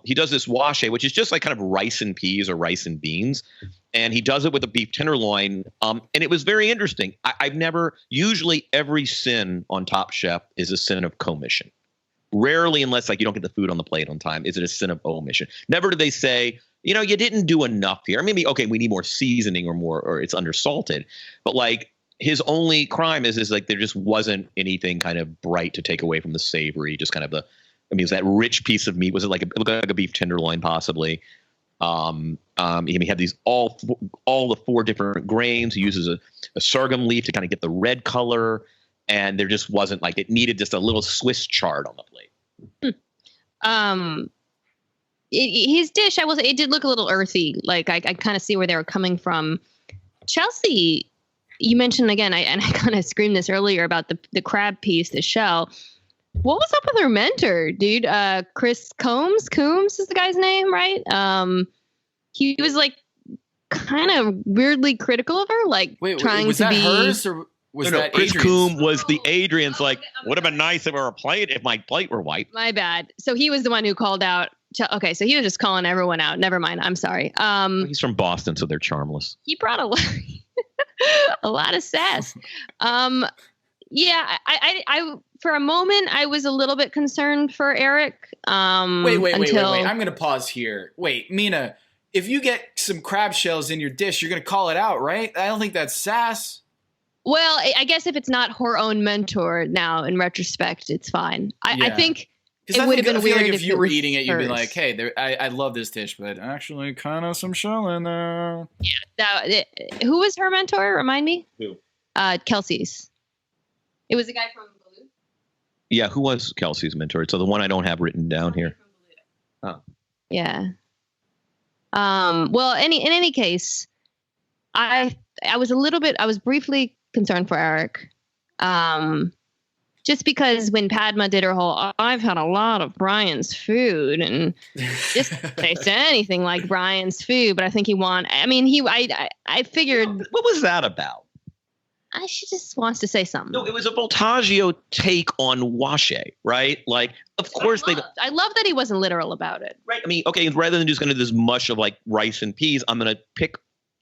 he does this washe, which is just like kind of rice and peas or rice and beans, and he does it with a beef tenderloin. And it was very interesting. I've never usually every sin on Top Chef is a sin of commission. Rarely, unless you don't get the food on the plate on time, is it a sin of omission. Never do they say, you didn't do enough here. Maybe, okay, we need more seasoning or it's undersalted. But his only crime is there just wasn't anything kind of bright to take away from the savory, just kind of is that rich piece of meat? Was it it looked like a beef tenderloin possibly? He had these all the 4 different grains. He uses a sorghum leaf to kind of get the red color. And there just wasn't it needed just a little Swiss chard on the plate. His dish, I will say, it did look a little earthy. I kind of see where they were coming from. Chelsea, you mentioned again, I kind of screamed this earlier about the crab piece, the shell. What was up with her mentor, dude? Chris Combs? Coombs is the guy's name, right? He was kind of weirdly critical of her, trying was to that be hers or was that Chris Adrian's? Coombe was the Adrian's. Would have been nice if my plate were white. My bad. So he was the one who called out. Okay, so he was just calling everyone out. Never mind. I'm sorry. He's from Boston, so they're charmless. He brought a lot of sass. Yeah, I for a moment I was a little bit concerned for Eric. Wait. I'm going to pause here. Wait, Mina, if you get some crab shells in your dish, you're going to call it out, right? I don't think that's sass. Well, I guess if it's not her own mentor now, in retrospect, it's fine. I think it would have been weird if you were eating it. You'd be like, "Hey, I love this dish, but actually, kind of some shell in there." Yeah. Who was her mentor? Remind me. Who? Kelsey's. It was a guy from Baloo. Yeah, who was Kelsey's mentor? So the one I don't have written down here. Oh. Yeah. Well, in any case, I was briefly concerned for Eric. just because when Padma did her whole, I've had a lot of Brian's food and just taste anything like Brian's food, but I think I figured. What was that about? She just wants to say something. No, it was a Voltaggio take on Washe, right? Like, of course I love that he wasn't literal about it. Right. I mean, okay, rather than just going to do this mush of like rice and peas, I'm going to pick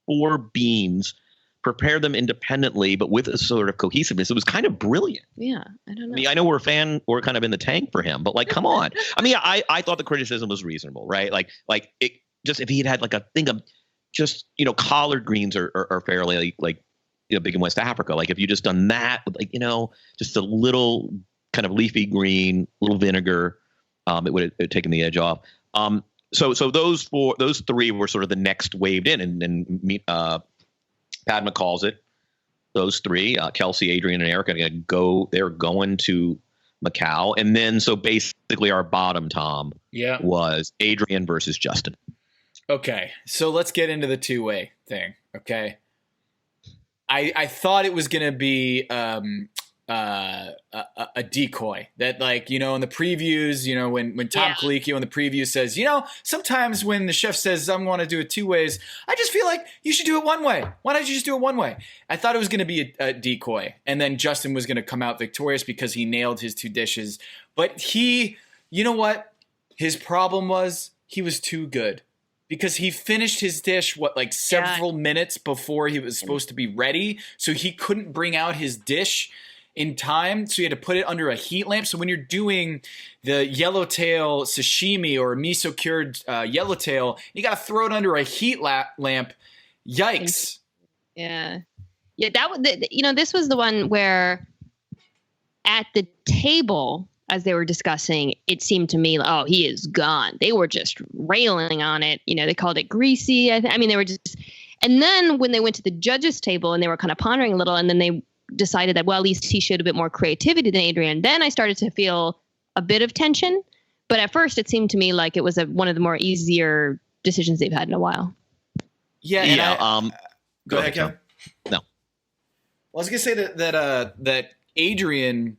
4 beans, prepare them independently, but with a sort of cohesiveness. It was kind of brilliant. Yeah, I don't know. I mean, I know we're kind of in the tank for him, but like, come on. I mean, I thought the criticism was reasonable, right? Like it just, if he had like a thing of just, collard greens are fairly like big in West Africa. Like if you just done that with like, just a little kind of leafy green, little vinegar, it would have taken the edge off. So those 3 were sort of the next waved in, and Padma calls it. Those 3, Kelsey, Adrian, and Eric, are going to go. They're going to Macau, and then so basically our bottom, Tom, was Adrian versus Justin. Okay, so let's get into the 2-way thing. Okay, I thought it was going to be a decoy that, like, in the previews, when Tom Colicchio in the preview says, sometimes when the chef says I'm going to do it 2 ways, I just feel like you should do it 1 way. Why don't you just do it 1 way? I thought it was going to be a decoy, and then Justin was going to come out victorious because he nailed his 2 dishes. But you know what? His problem was he was too good. Because he finished his dish, several minutes before he was supposed to be ready. So he couldn't bring out his dish in time. So he had to put it under a heat lamp. So when you're doing the yellowtail sashimi or miso cured yellowtail, you got to throw it under a heat lamp. Yikes. Yeah. Yeah. This was the one where at the table, as they were discussing, it seemed to me, oh, he is gone. They were just railing on it. They called it greasy. They were just, and then when they went to the judges' table and they were kind of pondering a little, and then they decided that, well, at least he showed a bit more creativity than Adrian. Then I started to feel a bit of tension. But at first it seemed to me like it was one of the more easier decisions they've had in a while. Yeah. Go ahead, Kevin. No. Well, I was going to say that Adrian,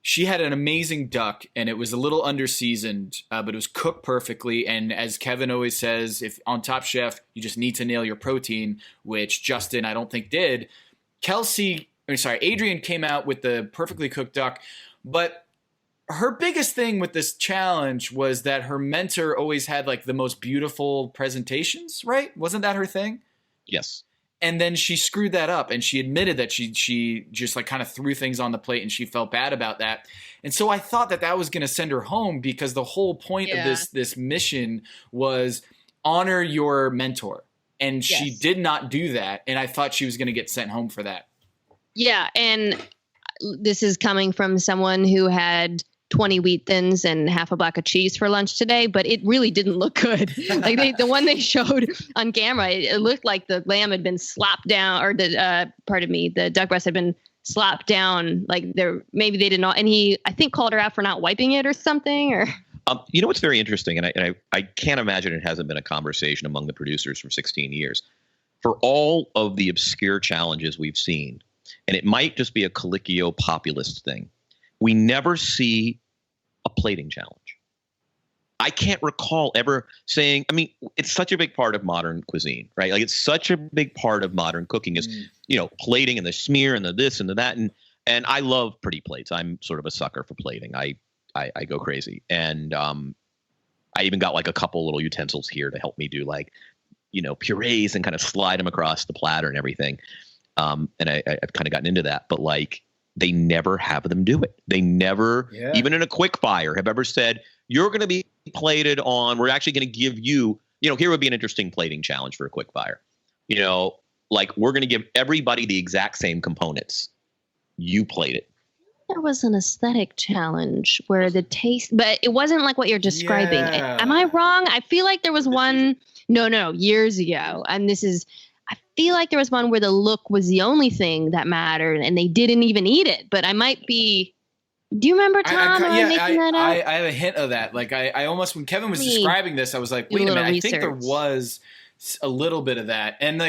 she had an amazing duck, and it was a little under-seasoned, but it was cooked perfectly. And as Kevin always says, if on Top Chef, you just need to nail your protein, which Justin, I don't think, did. Adrian came out with the perfectly cooked duck, but her biggest thing with this challenge was that her mentor always had like the most beautiful presentations, right? Wasn't that her thing? Yes. And then she screwed that up, and she admitted that she just like kind of threw things on the plate, and she felt bad about that. And so I thought that was going to send her home, because the whole point of this mission was honor your mentor. And she did not do that. And I thought she was going to get sent home for that. Yeah. And this is coming from someone who had 20 wheat thins and half a block of cheese for lunch today, but it really didn't look good. Like the one they showed on camera, it looked like the lamb had been slopped down, or the duck breast had been slopped down. Like maybe they didn't know. And he, I think, called her out for not wiping it or something. Or what's very interesting, and I can't imagine it hasn't been a conversation among the producers for 16 years. For all of the obscure challenges we've seen, and it might just be a Colicchio populist thing, we never see a plating challenge. I can't recall ever saying, it's such a big part of modern cuisine, right? Like, it's such a big part of modern cooking is, plating and the smear and the this and the that. And I love pretty plates. I'm sort of a sucker for plating. I go crazy. And I even got like a couple little utensils here to help me do purees and kind of slide them across the platter and everything. And I've kind of gotten into that, but they never have them do it. They never, even in a quick fire, have ever said, you're going to be plated on, we're actually going to give you, here would be an interesting plating challenge for a quick fire. We're going to give everybody the exact same components. You plate it. There was an aesthetic challenge where the taste, but it wasn't like what you're describing. Yeah. Am I wrong? I feel like there was one, no, years ago. And I feel like there was one where the look was the only thing that mattered, and they didn't even eat it. But I might be. Do you remember, Tom? I have a hint of that. Like I almost, when Kevin was describing this, I was like, wait a minute. I think there was a little bit of that, and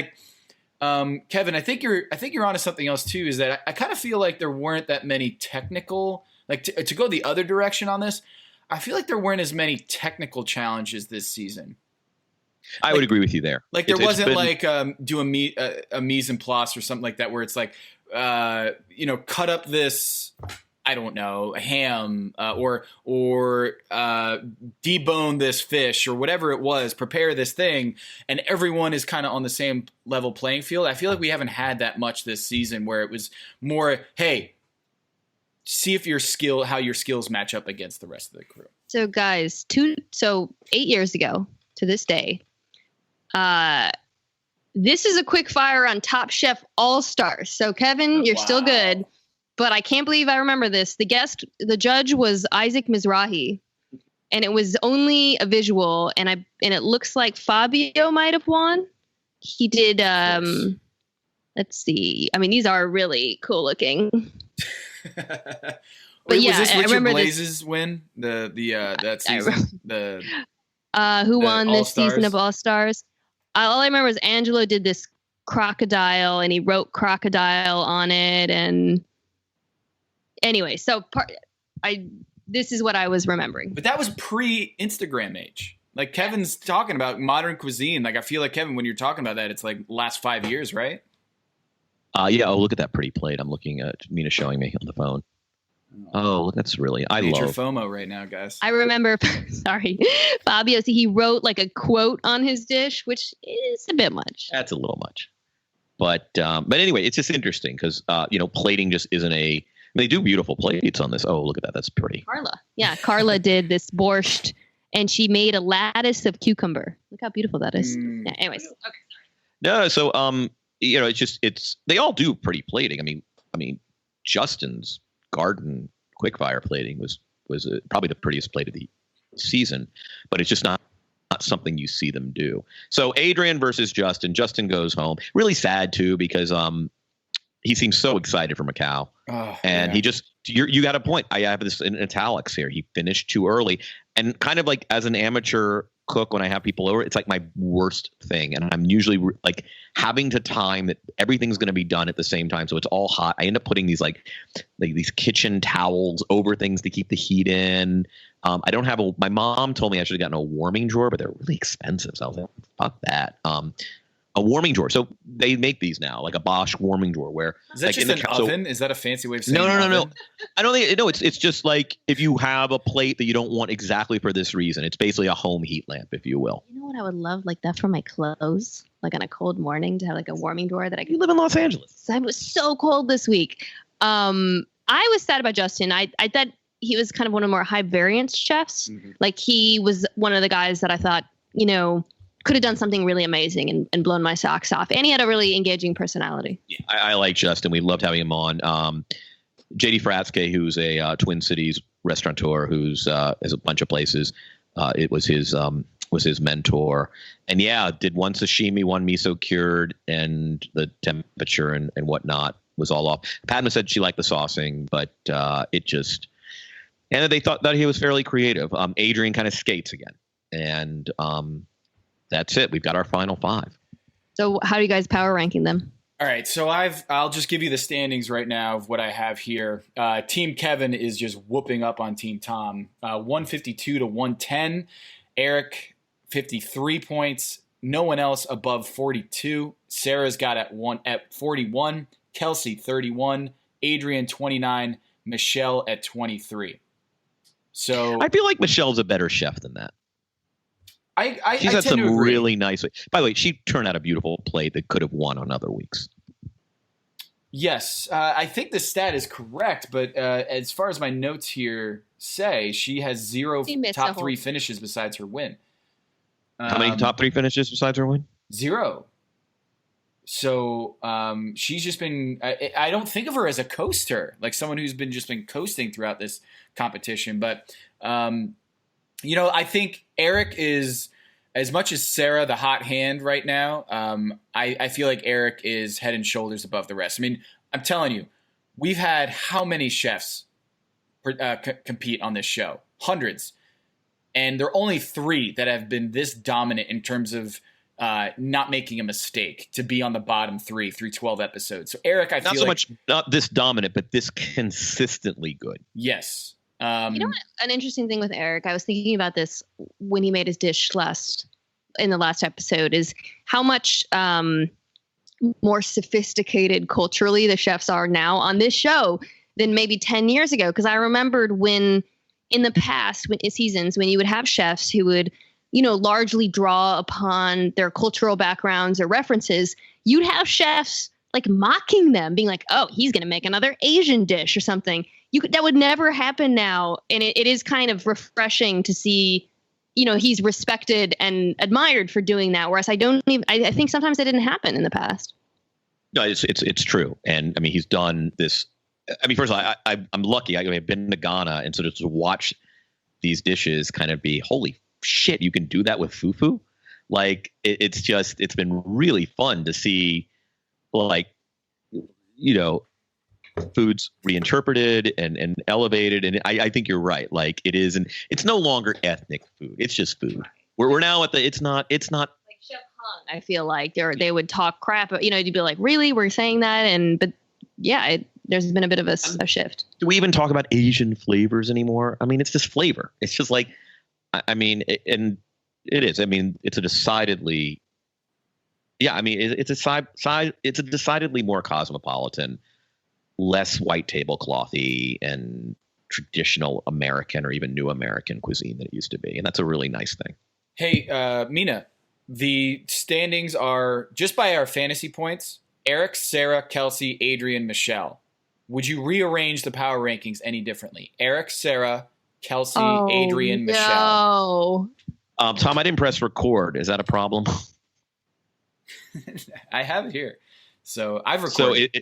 Kevin, I think you're onto something else too. Is that I kind of feel like there weren't that many technical, like to go the other direction on this. I feel like there weren't as many technical challenges this season. I would agree with you there. Like there wasn't like do a mise en place or something like that where it's like cut up this, I don't know, a ham or debone this fish or whatever it was, prepare this thing, and everyone is kind of on the same level playing field. I feel like we haven't had that much this season where it was more, hey, see if how your skills match up against the rest of the crew. So guys, 8 years ago to this day, this is a quick fire on Top Chef All Stars. So Kevin, you're still good, but I can't believe I remember this. The judge was Isaac Mizrahi, and it was only a visual, and it looks like Fabio might have won. He did. Let's see. I mean, these are really cool looking. Wait, was this Richard Blazes win that season? Who won this season of All Stars? All I remember is Angelo did this crocodile, and he wrote crocodile on it. And anyway, so this is what I was remembering. But that was pre-Instagram age. Like Kevin's talking about modern cuisine. Like I feel like Kevin, when you're talking about that, it's like last 5 years, right? Yeah. Oh, look at that pretty plate. I'm looking at Mina showing me on the phone. Oh, that's really, I Major love FOMO right now, guys. I remember, sorry, Fabio, he wrote like a quote on his dish, which is a bit much. That's a little much. But anyway, it's just interesting because, plating just isn't they do beautiful plates on this. Oh, look at that. That's pretty. Carla did this borscht, and she made a lattice of cucumber. Look how beautiful that is. Yeah, anyways. Okay. No, so, they all do pretty plating. I mean, Justin's garden quickfire plating was probably the prettiest plate of the season, but it's just not something you see them do. So Adrian versus Justin. Justin goes home. Really sad too because he seems so excited for Macau, and he just you got a point. I have this in italics here. He finished too early, and kind of like as an amateur cook, when I have people over, it's like my worst thing, and I'm usually like having to time that everything's going to be done at the same time, so it's all hot. I end up putting these like these kitchen towels over things to keep the heat in. I don't have my mom told me I should have gotten a warming drawer, but they're really expensive, so I was like, fuck that. A warming drawer. So they make these now, like a Bosch warming drawer. Where is that like just an oven? Is that a fancy way of saying no? Oven? I don't think. No, it's just like if you have a plate that you don't want exactly for this reason. It's basically a home heat lamp, if you will. You know what I would love, like that for my clothes, like on a cold morning, to have like a warming drawer that I could. You live in Los Angeles. It was so cold this week. I was sad about Justin. I thought he was kind of one of the more high variance chefs. Mm-hmm. Like he was one of the guys that I thought, could have done something really amazing and blown my socks off. And he had a really engaging personality. Yeah, I like Justin. We loved having him on. JD Fratzke, who's a Twin Cities restaurateur who's has a bunch of places. It was his mentor. And did one sashimi, one miso cured, and the temperature and whatnot was all off. Padma said she liked the saucing, but it just, and they thought that he was fairly creative. Adrian kind of skates again. And that's it. We've got our final five. So how do you guys power ranking them? All right. So I'll just give you the standings right now of what I have here. Team Kevin is just whooping up on Team Tom. 152 to 110. Eric, 53 points. No one else above 42. Sarah's got at 41. Kelsey, 31. Adrian, 29. Michelle at 23. So I feel like Michelle's a better chef than that. She's had some really nice. By the way, she turned out a beautiful plate that could have won on other weeks. Yes, I think the stat is correct, but as far as my notes here say, she has zero top three finishes besides her win. How many top three finishes besides her win? Zero. So she's just been. I don't think of her as a coaster, like someone who's been coasting throughout this competition, but. I think Eric is, as much as Sarah, the hot hand right now, I feel like Eric is head and shoulders above the rest. I mean, I'm telling you, we've had how many chefs compete on this show? Hundreds. And there are only 3 that have been this dominant in terms of not making a mistake to be on the bottom three through 12 episodes. So Eric, I not feel so like much not this dominant, but this consistently good. Yes. You know what? An interesting thing with Eric, I was thinking about this when he made his dish in the last episode, is how much more sophisticated culturally the chefs are now on this show than maybe 10 years ago. Because I remembered when in the past seasons when you would have chefs who would, largely draw upon their cultural backgrounds or references, you'd have chefs like mocking them, being like, oh, he's going to make another Asian dish or something. That would never happen now. And it is kind of refreshing to see, he's respected and admired for doing that. Whereas I think sometimes that didn't happen in the past. No, it's true. And I mean, he's done this. I mean, first of all, I'm lucky. I've been to Ghana, and so to watch these dishes kind of be, holy shit, you can do that with fufu. Like it's been really fun to see, like, foods reinterpreted and elevated. And I think you're right. Like it is, and it's no longer ethnic food. It's just food. We're now at it's not like Chef Hung. I feel like they would talk crap. You'd be like, really, we're saying that. But yeah, there's been a bit of a shift. Do we even talk about Asian flavors anymore? I mean, it's just flavor. It's just like, and it is. I mean, it's a decidedly, it's a decidedly more cosmopolitan, less white tableclothy and traditional American or even new American cuisine than it used to be. And that's a really nice thing. Hey, Mina, the standings are just by our fantasy points: Eric, Sarah, Kelsey, Adrian, Michelle. Would you rearrange the power rankings any differently? Eric, Sarah, Kelsey, Adrian, Michelle. Tom, I didn't press record. Is that a problem? I have it here. So I've recorded. So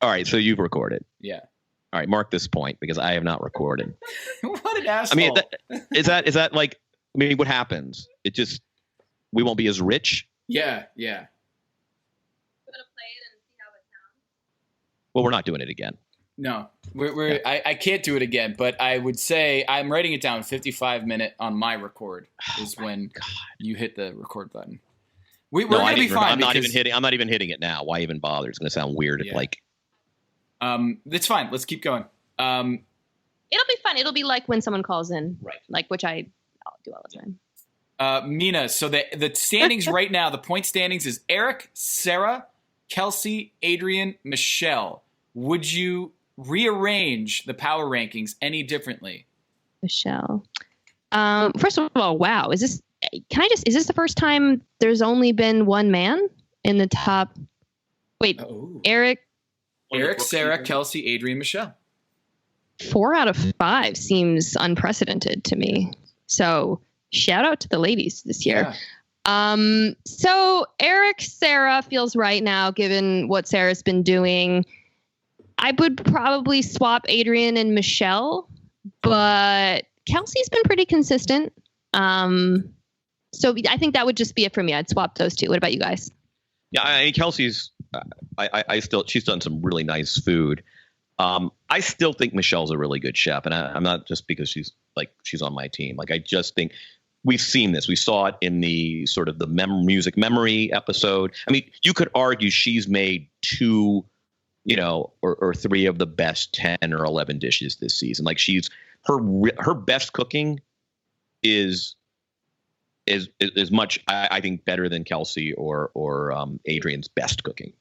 all right. So you've recorded. Yeah. All right. Mark this point because I have not recorded. What an asshole. I mean, is that like, what happens? We won't be as rich. Yeah. Well, we're not doing it again. No, I can't do it again, but I would say I'm writing it down. 55-minute on my record is when you hit the record button. We're going to be fine. I'm not even hitting it now. Why even bother? It's going to sound weird. Yeah. It's fine. Let's keep going. It'll be fun. It'll be like when someone calls in, right? Like which I'll do all the time. Mina, so the standings right now, the point standings is Eric, Sarah, Kelsey, Adrian, Michelle. Would you rearrange the power rankings any differently? Michelle. First of all, wow. Is this the first time there's only been one man in the top? Wait, Eric, Sarah, Kelsey, Adrian, Michelle. 4 out of 5 seems unprecedented to me. So shout out to the ladies this year. Yeah. So Eric, Sarah feels right now, given what Sarah's been doing. I would probably swap Adrian and Michelle, but Kelsey's been pretty consistent. So I think that would just be it for me. I'd swap those two. What about you guys? Yeah, I mean, Kelsey's, she's done some really nice food. I still think Michelle's a really good chef, and I'm not just because she's on my team. Like, I just think we've seen this. We saw it in the sort of the music memory episode. I mean, you could argue she's made 2, or 3 of the best 10 or 11 dishes this season. Like, her best cooking is much, I think, better than Kelsey or Adrian's best cooking.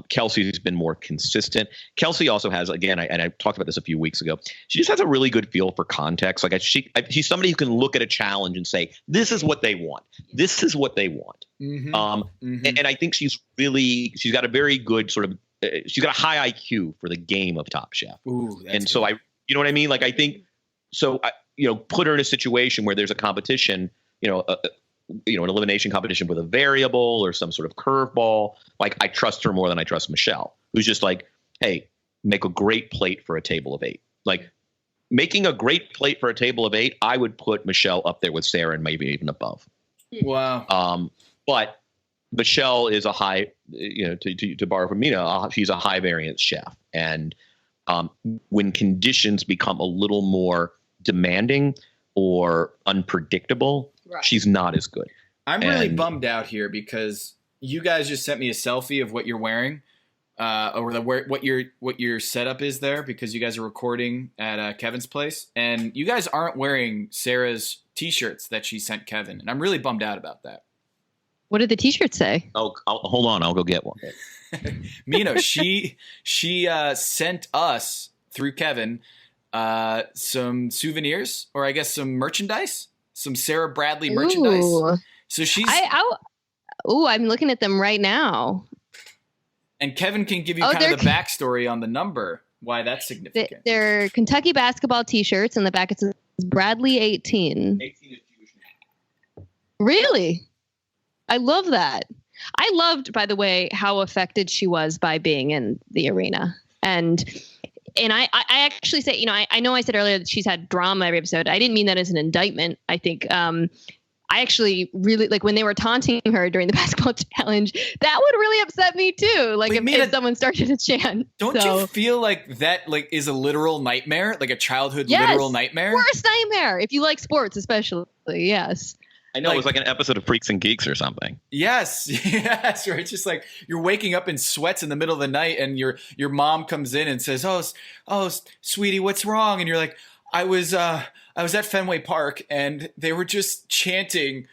Kelsey's been more consistent. Kelsey also has, again, and I talked about this a few weeks ago, she just has a really good feel for context. Like, she's somebody who can look at a challenge and say, this is what they want. This is what they want. Mm-hmm. And I think she's got a very good sort of, she's got a high IQ for the game of Top Chef. Ooh, and so good. You know what I mean? Like, I think, so, put her in a situation where there's a competition, an elimination competition with a variable or some sort of curveball. Like, I trust her more than I trust Michelle, who's just like, hey, make a great plate for a table of 8. Like, making a great plate for a table of 8, I would put Michelle up there with Sarah and maybe even above. Wow. But Michelle is a high, to borrow from Mina, she's a high variance chef. And when conditions become a little more demanding or unpredictable, right, she's not as good. I'm really bummed out here because you guys just sent me a selfie of what you're wearing, or what your setup is there, because you guys are recording at Kevin's place, and you guys aren't wearing Sarah's t-shirts that she sent Kevin, and I'm really bummed out about that. What did the t-shirt say? Oh, hold on, I'll go get one. Mina, she sent us through Kevin some souvenirs, or I guess some merchandise, some Sarah Bradley merchandise. Ooh. So she's. I'm looking at them right now. And Kevin can give you kind of the backstory on the number, why that's significant. They're Kentucky basketball T-shirts, and the back it says Bradley 18. 18 is Jewish. Really? I love that. I loved, by the way, how affected she was by being in the arena. And I actually say, I know I said earlier that she's had drama every episode. I didn't mean that as an indictment. I think I actually really like when they were taunting her during the basketball challenge. That would really upset me too. Like if someone started to chant. Don't you feel like that is a literal nightmare, like a childhood literal nightmare? Worst nightmare if you like sports, especially. Yes. I know it was like an episode of Freaks and Geeks or something. Yes, where it's just like you're waking up in sweats in the middle of the night, and your mom comes in and says, "Oh, sweetie, what's wrong?" And you're like, I was at Fenway Park, and they were just chanting,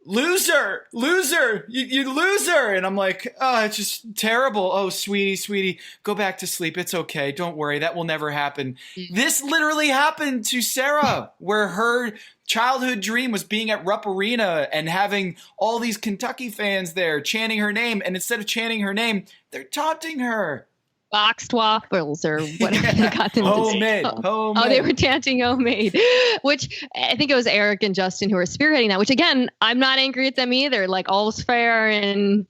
"Loser, loser, you loser!" And I'm like, "Oh, it's just terrible. Oh, sweetie, go back to sleep. It's okay. Don't worry. That will never happen." This literally happened to Sarah, where her childhood dream was being at Rupp Arena and having all these Kentucky fans there chanting her name, and instead of chanting her name, they're taunting her. Boxed waffles or whatever they got them homemade. Oh, they were chanting homemade, which I think it was Eric and Justin who were spearheading that, which again, I'm not angry at them either. Like all's fair and,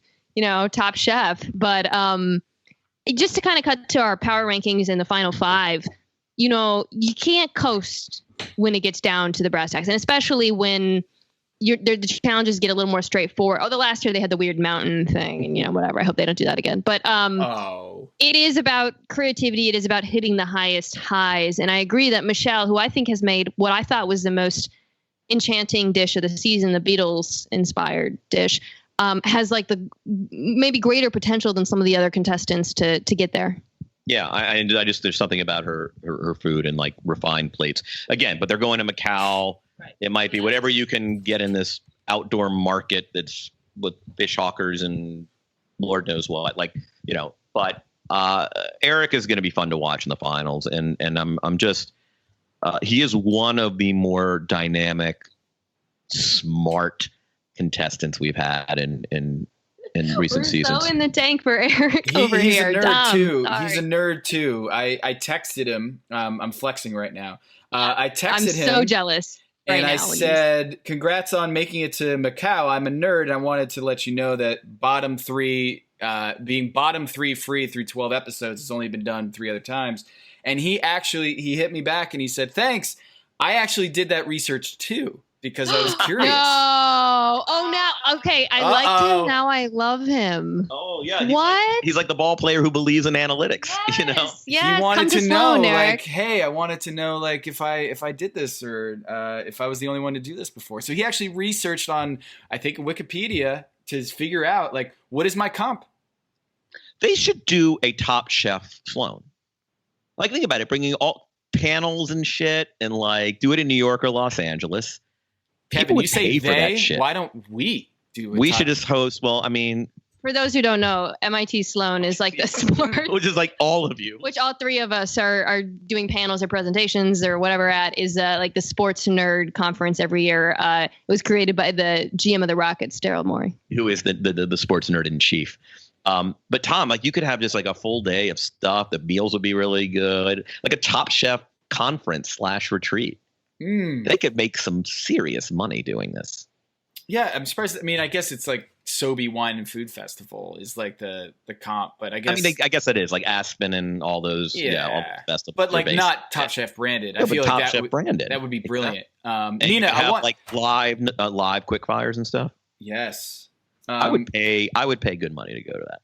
Top Chef. But just to kind of cut to our power rankings in the final five, you can't coast when it gets down to the brass tacks, and especially when the challenges get a little more straightforward. The last year they had the weird mountain thing and whatever. I hope they don't do that again. But it is about creativity. It is about hitting the highest highs. And I agree that Michelle, who I think has made what I thought was the most enchanting dish of the season, the Beatles inspired dish, has like the maybe greater potential than some of the other contestants to get there. Yeah, I just there's something about her food and like refined plates again. But they're going to Macau. Right. It might be whatever you can get in this outdoor market that's with fish hawkers and Lord knows what. But Eric is going to be fun to watch in the finals, and I'm just he is one of the more dynamic, smart contestants we've had in recent seasons. So in the tank for Eric over he's here. A nerd too. He's a nerd too. I texted him. I'm flexing right now. I texted him. I'm so jealous. And I said, "Congrats on making it to Macau. I'm a nerd. I wanted to let you know that bottom three, being bottom three free through 12 episodes has only been done 3 other times." And he hit me back and he said, "Thanks. I actually did that research too because I was curious." No. Oh, now. Okay. I liked him. Now I love him. Oh, yeah. What? He's like the ball player who believes in analytics. Yes. He wanted to know, like, hey, I wanted to know, like, if I did this or if I was the only one to do this before. So he actually researched on, I think, Wikipedia to figure out, like, what is my comp? They should do a Top Chef Sloan. Like, think about it, bringing all panels and shit, and like do it in New York or Los Angeles. Kevin, you say they? Why don't we do it? We should just host. Well, I mean, for those who don't know, MIT Sloan is like the sport, which is like all of you, which all 3 of us are doing panels or presentations or whatever at, is like the sports nerd conference every year. It was created by the GM of the Rockets, Daryl Morey, who is the sports nerd in chief. But Tom, like you could have just like a full day of stuff. The meals would be really good, like a Top Chef conference / retreat. They could make some serious money doing this. Yeah, I'm surprised. I mean, I guess it's like Sobe Wine and Food Festival is like the comp, but I guess I guess it is like Aspen and all those. Yeah, all the festivals, but like not Top Chef branded. I feel like Top Chef branded. That would be brilliant. Mina, I want like live quick fires and stuff. Yes, I would pay good money to go to that.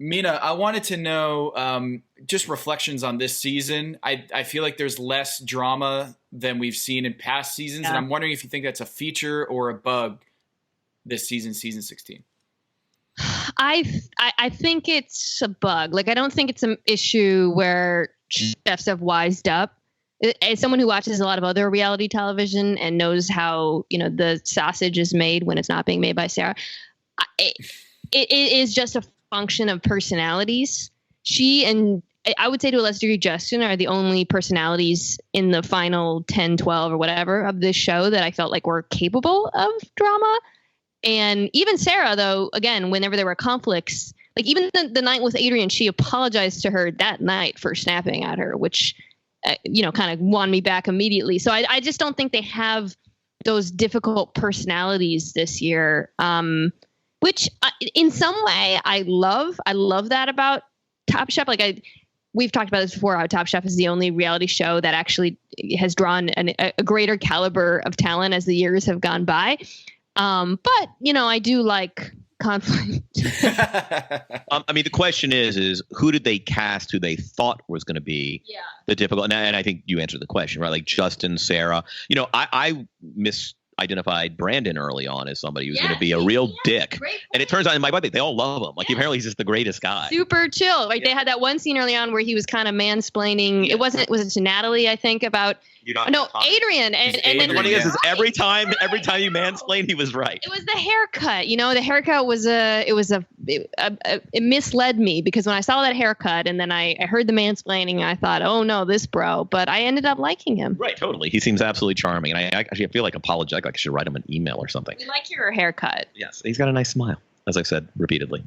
Mina, I wanted to know just reflections on this season. I feel like there's less drama than we've seen in past seasons, and I'm wondering if you think that's a feature or a bug this season, season 16? I think it's a bug. Like, I don't think it's an issue where chefs have wised up. As someone who watches a lot of other reality television and knows how, the sausage is made when it's not being made by Sarah, it is just a function of personalities. She and I would say to a lesser degree, Justin are the only personalities in the final 10, 12 or whatever of this show that I felt like were capable of drama. And even Sarah, though, again, whenever there were conflicts, like even the night with Adrian, she apologized to her that night for snapping at her, which kind of won me back immediately. So I just don't think they have those difficult personalities this year, which in some way I love. I love that about Top Chef. We've talked about this before, how Top Chef is the only reality show that actually has drawn a greater caliber of talent as the years have gone by. But I do like conflict. The question is who did they cast who they thought was going to be the difficult? And I think you answered the question, right? Like Justin, Sarah. I misidentified Brandon early on as somebody who's going to be a real dick. And it turns out in my buddy, they all love him. Like apparently he's just the greatest guy. Super chill. Like they had that one scene early on where he was kind of mansplaining. Yeah. Was it to Natalie, I think, about Adrian. And then the funny is every time you mansplained, he was right. It was the haircut. The haircut was it misled me because when I saw that haircut and then I heard the mansplaining, I thought, oh no, this bro. But I ended up liking him. Right, totally. He seems absolutely charming, and I actually feel like apologetic. Like I should write him an email or something. We like your haircut. Yes, he's got a nice smile, as I've said repeatedly.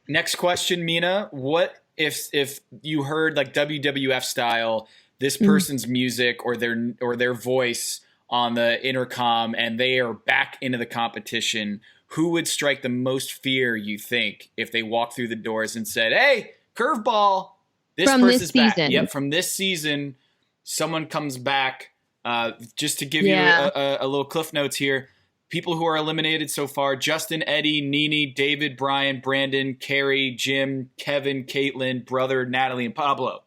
Next question, Mina. What if you heard like WWF style this person's music or their voice on the intercom and they are back into the competition? Who would strike the most fear, you think, if they walked through the doors and said, "Hey, curveball, this person's back"? Yep, from this season, someone comes back. Just to give you a little cliff notes here. People who are eliminated so far: Justin, Eddie, Nene, David, Brian, Brandon, Carrie, Jim, Kevin, Caitlin, Brother, Natalie, and Pablo.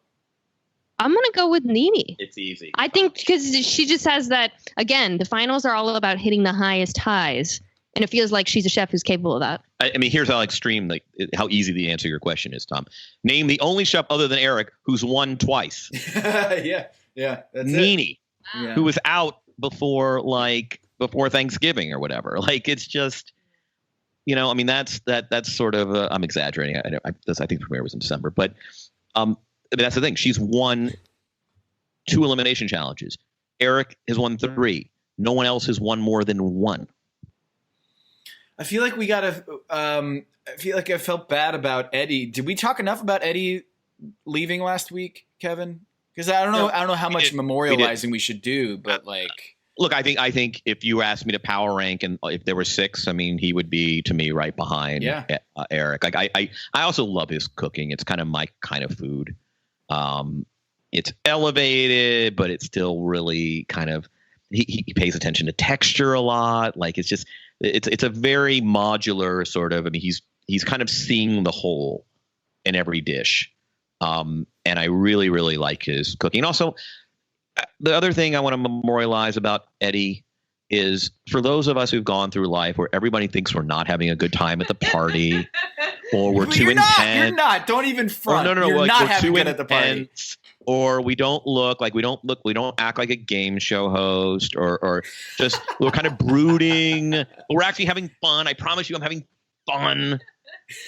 I'm going to go with Nene. It's easy. I think because she just has that, again, the finals are all about hitting the highest highs. And it feels like she's a chef who's capable of that. Here's how extreme, how easy the answer to your question is, Tom. Name the only chef other than Eric who's won twice. Yeah, that's Nene, who was out before Thanksgiving or whatever. Like, it's just, that's sort of, I'm exaggerating. I think the premiere was in December, but that's the thing. She's won 2 elimination challenges. Eric has won 3. No one else has won more than 1. I feel like I felt bad about Eddie. Did we talk enough about Eddie leaving last week, Kevin? Because I don't know how much memorializing we should do, but look, I think if you asked me to power rank and if there were 6, he would be to me right behind Eric. Like I also love his cooking. It's kind of my kind of food. It's elevated, but it's still really kind of he pays attention to texture a lot. Like it's just it's a very modular sort of. He's kind of seeing the whole in every dish, and I really really like his cooking. And also, the other thing I want to memorialize about Eddie is for those of us who've gone through life where everybody thinks we're not having a good time at the party, or we're too intense. You're not. Don't even front. No. You're like not we're having too good at the party. Or we don't act like a game show host, or just we're kind of brooding. We're actually having fun. I promise you, I'm having fun.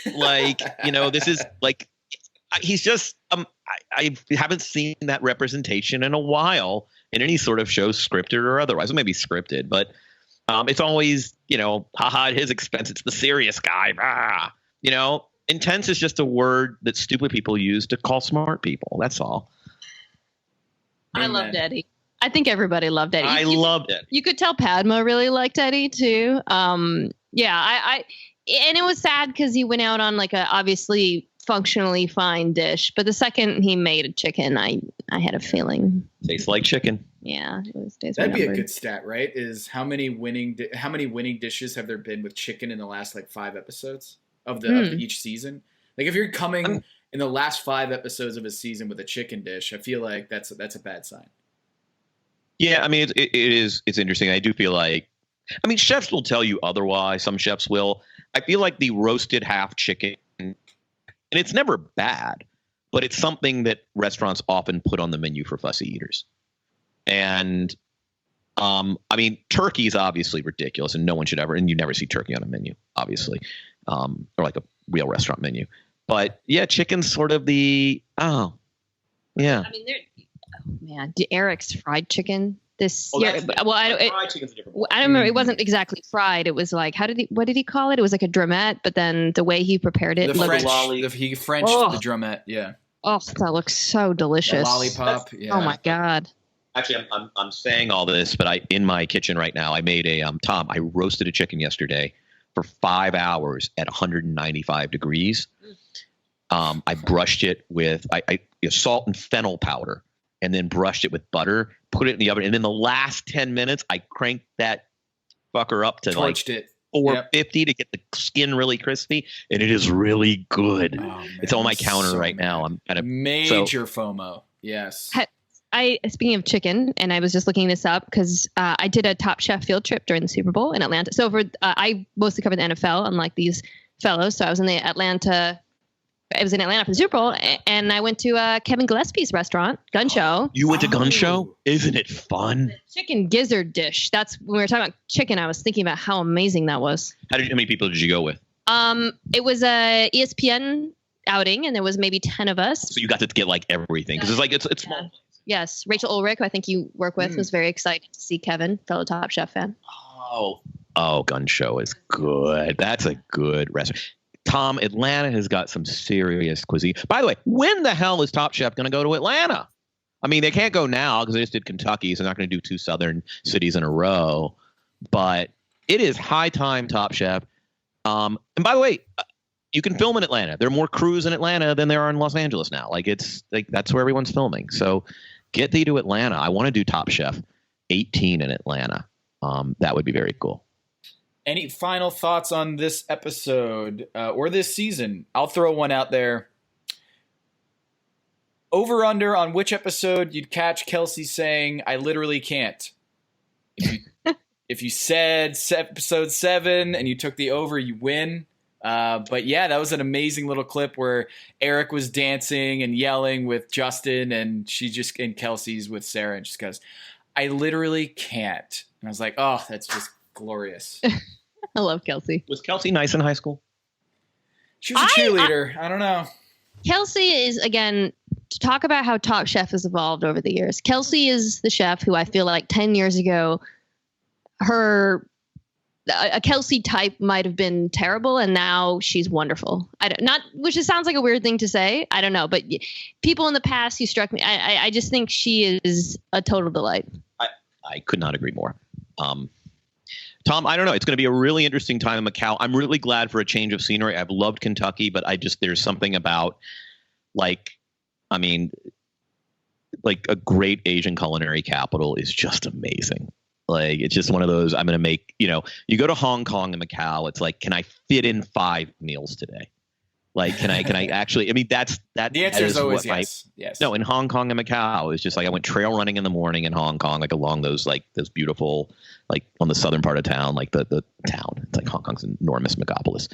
This is like he's just I haven't seen that representation in a while in any sort of show, scripted or otherwise. It may be scripted, but it's always haha at his expense. It's the serious guy. Intense is just a word that stupid people use to call smart people. That's all. I loved Eddie. I think everybody loved Eddie. I loved it. You could tell Padma really liked Eddie too. And it was sad because he went out on like a obviously functionally fine dish, but the second he made a chicken, I had a feeling tastes like chicken. Yeah, that'd be a good stat, right? Is how many winning dishes have there been with chicken in the last 5 episodes of each season? Like if you're coming in the last 5 episodes of a season with a chicken dish, I feel like that's a bad sign. Yeah, it's interesting. I do feel like I mean, chefs will tell you otherwise. Some chefs will. I feel like the roasted half chicken, and it's never bad, but it's something that restaurants often put on the menu for fussy eaters. And I mean, turkey is obviously ridiculous, and no one should ever, and you never see turkey on a menu, obviously, or like a real restaurant menu. But yeah, chicken's sort of yeah. I mean, man, Eric's fried chicken this year. Well, fried chicken's a different one. I don't remember. It wasn't exactly fried. It was like, what did he call it? It was like a drumette, but then the way he prepared it, he Frenched the drumette. Yeah. Oh, that looks so delicious. The lollipop. Yeah. Oh my God. Actually, I'm saying all this, but in my kitchen right now, I made Tom, I roasted a chicken yesterday for 5 hours at 195 degrees. I brushed it with salt and fennel powder, and then brushed it with butter, put it in the oven. And in the last 10 minutes, I cranked that fucker up to Torched it. 450 to get the skin really crispy. And it is really good. Oh, it's on my counter right now. I'm kind of major FOMO. Yes. Speaking of chicken, and I was just looking this up because I did a Top Chef field trip during the Super Bowl in Atlanta. So I mostly covered the NFL, unlike these fellows. So I was in Atlanta for the Super Bowl, and I went to Kevin Gillespie's restaurant, Gun Show. You went to Gun Show? Isn't it fun? The chicken gizzard dish. That's when we were talking about chicken. I was thinking about how amazing that was. How many people did you go with? It was a ESPN outing, and there was maybe 10 of us. So you got to get like everything because it's small. Yes, Rachel Ulrich, who I think you work with, was very excited to see Kevin, fellow Top Chef fan. Oh, Gun Show is good. That's a good restaurant. Tom, Atlanta has got some serious cuisine. By the way, when the hell is Top Chef going to go to Atlanta? I mean, they can't go now because they just did Kentucky, so they're not going to do 2 southern cities in a row. But it is high time, Top Chef. And by the way, you can film in Atlanta. There are more crews in Atlanta than there are in Los Angeles now. That's where everyone's filming. So get thee to Atlanta. I want to do Top Chef 18 in Atlanta. That would be very cool. Any final thoughts on this episode or this season? I'll throw one out there. Over under on which episode you'd catch Kelsey saying, "I literally can't." If you said episode 7 and you took the over, you win. But yeah, that was an amazing little clip where Eric was dancing and yelling with Justin, and Kelsey's with Sarah, and just goes, "I literally can't." And I was like, oh, that's just glorious. I love Kelsey. Was Kelsey nice in high school? She was a cheerleader. I don't know. Kelsey is, again, to talk about how Top Chef has evolved over the years. Kelsey is the chef who I feel like 10 years ago, a Kelsey type might have been terrible, and now she's wonderful. Which just sounds like a weird thing to say. I don't know, but people in the past who struck me, I just think she is a total delight. I could not agree more. Tom, I don't know. It's going to be a really interesting time in Macau. I'm really glad for a change of scenery. I've loved Kentucky, but there's something about a great Asian culinary capital is just amazing. Like, it's just one of those, I'm going to make, you go to Hong Kong and Macau. It's like, can I fit in 5 meals today? Like, can I actually, that. The answer is always yes. Yes. No, in Hong Kong and Macau, it's just like, I went trail running in the morning in Hong Kong, like along those beautiful, like on the southern part of town, like the town. It's like Hong Kong's an enormous megapolis.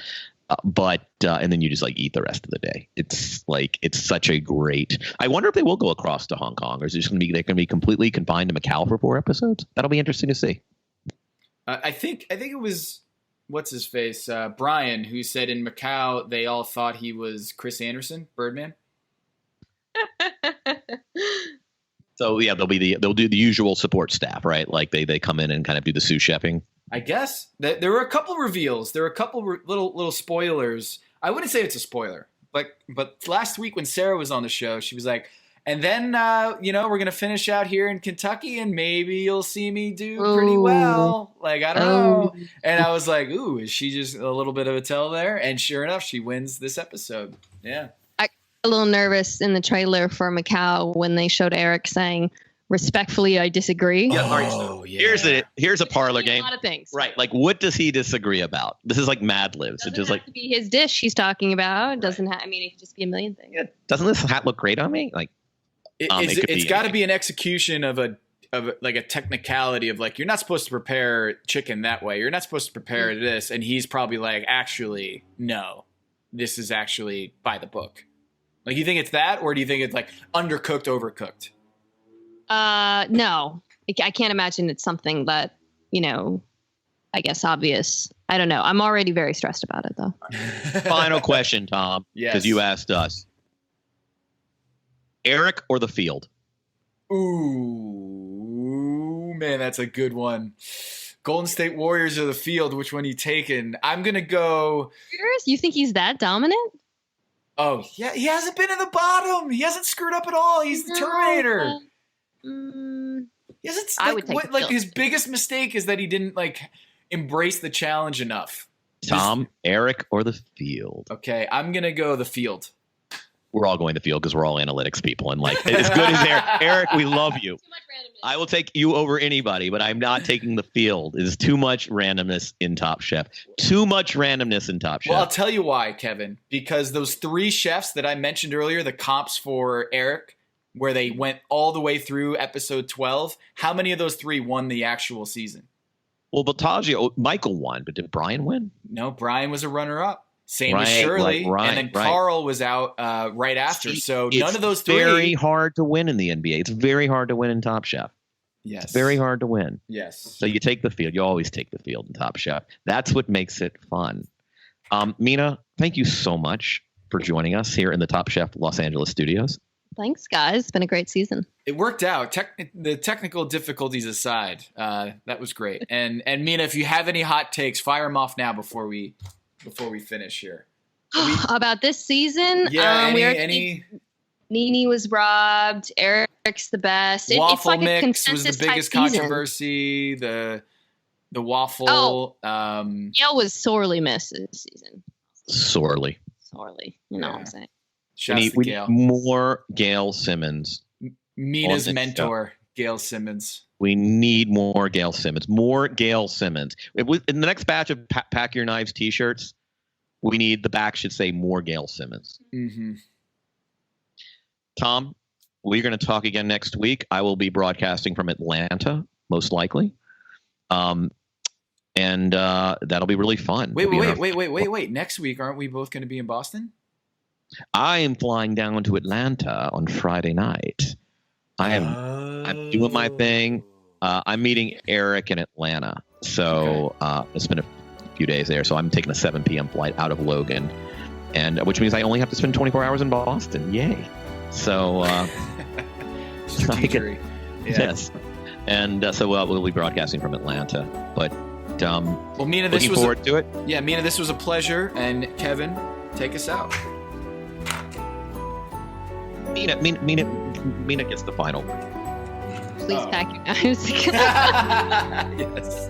And then you just like eat the rest of the day. It's such a great, I wonder if they will go across to Hong Kong, or is it just they're going to be completely confined to Macau for 4 episodes? That'll be interesting to see. I think it was, what's his face? Brian, who said in Macau, they all thought he was Chris Anderson, Birdman. So yeah, they'll do the usual support staff, right? Like they come in and kind of do the sous chefing. I guess there were a couple reveals. There were a couple little spoilers. I wouldn't say it's a spoiler, but last week when Sarah was on the show, she was like, and then we're gonna finish out here in Kentucky, and maybe you'll see me do pretty well. Like, I don't know. And I was like, ooh, is she just a little bit of a tell there? And sure enough, she wins this episode. Yeah. I got a little nervous in the trailer for Macau when they showed Eric saying, "Respectfully, I disagree." Yeah. Here's a parlor game. A lot of things. Right. Like, what does he disagree about? This is like Mad Libs. It just have to be his dish he's talking about. It doesn't have, it could just be a million things. Yeah. Doesn't this hat look great on me? Like, it's got to be an execution of like a technicality of like, you're not supposed to prepare chicken that way. You're not supposed to prepare this. And he's probably like, actually, no, this is actually by the book. Like, you think it's that, or do you think it's like undercooked, overcooked? No, I can't imagine it's something that, I guess obvious. I don't know. I'm already very stressed about it though. Final question, Tom, because you asked us. Eric or the field? Ooh, man, that's a good one. Golden State Warriors or the field? Which one are you taking? I'm gonna go. Serious? You think he's that dominant? Oh yeah, he hasn't been in the bottom. He hasn't screwed up at all. He's the Terminator. He hasn't. I would take like his biggest mistake is that he didn't like embrace the challenge enough. Tom, Eric, or the field? Okay, I'm gonna go the field. We're all going to field because we're all analytics people, and like as good as Eric, we love you. I will take you over anybody, but I'm not taking the field. It is too much randomness in Top Chef. Too much randomness in Top Chef. Well, I'll tell you why, Kevin. Because those 3 chefs that I mentioned earlier, the comps for Eric, where they went all the way through episode 12, how many of those 3 won the actual season? Well, Michael won, but did Brian win? No, Brian was a runner-up. Same as Shirley, and then Carl was out right after. So none of those 3. It's very hard to win in the NBA. It's very hard to win in Top Chef. Yes. It's very hard to win. Yes. So you take the field. You always take the field in Top Chef. That's what makes it fun. Mina, thank you so much for joining us here in the Top Chef Los Angeles studios. Thanks, guys. It's been a great season. It worked out. The technical difficulties aside, that was great. And Mina, if you have any hot takes, fire them off now before we finish here. About this season? Yeah, any Nene was robbed. Eric's the best. Waffle it's like mix was the biggest controversy. The waffle. Gail was sorely missed this season. Sorely. You know what I'm saying? We need more Gail Simmons. Mina's mentor, Gail Simmons. We need more Gail Simmons. More Gail Simmons. In the next batch of Pack Your Knives t-shirts, we need the back should say more Gail Simmons. Mm-hmm. Tom, we're going to talk again next week. I will be broadcasting from Atlanta, most likely. And that'll be really fun. Wait. Next week, aren't we both going to be in Boston? I am flying down to Atlanta on Friday night. I'm doing my thing. I'm meeting Eric in Atlanta. So it's been a few days there. So I'm taking a 7 p.m. flight out of Logan, and which means I only have to spend 24 hours in Boston. Yay. So yes. And so we'll be broadcasting from Atlanta. But well, Mina, this looking forward to it. Yeah, Mina, this was a pleasure. And Kevin, take us out. Mina gets the final word. Please pack your knives. Yes.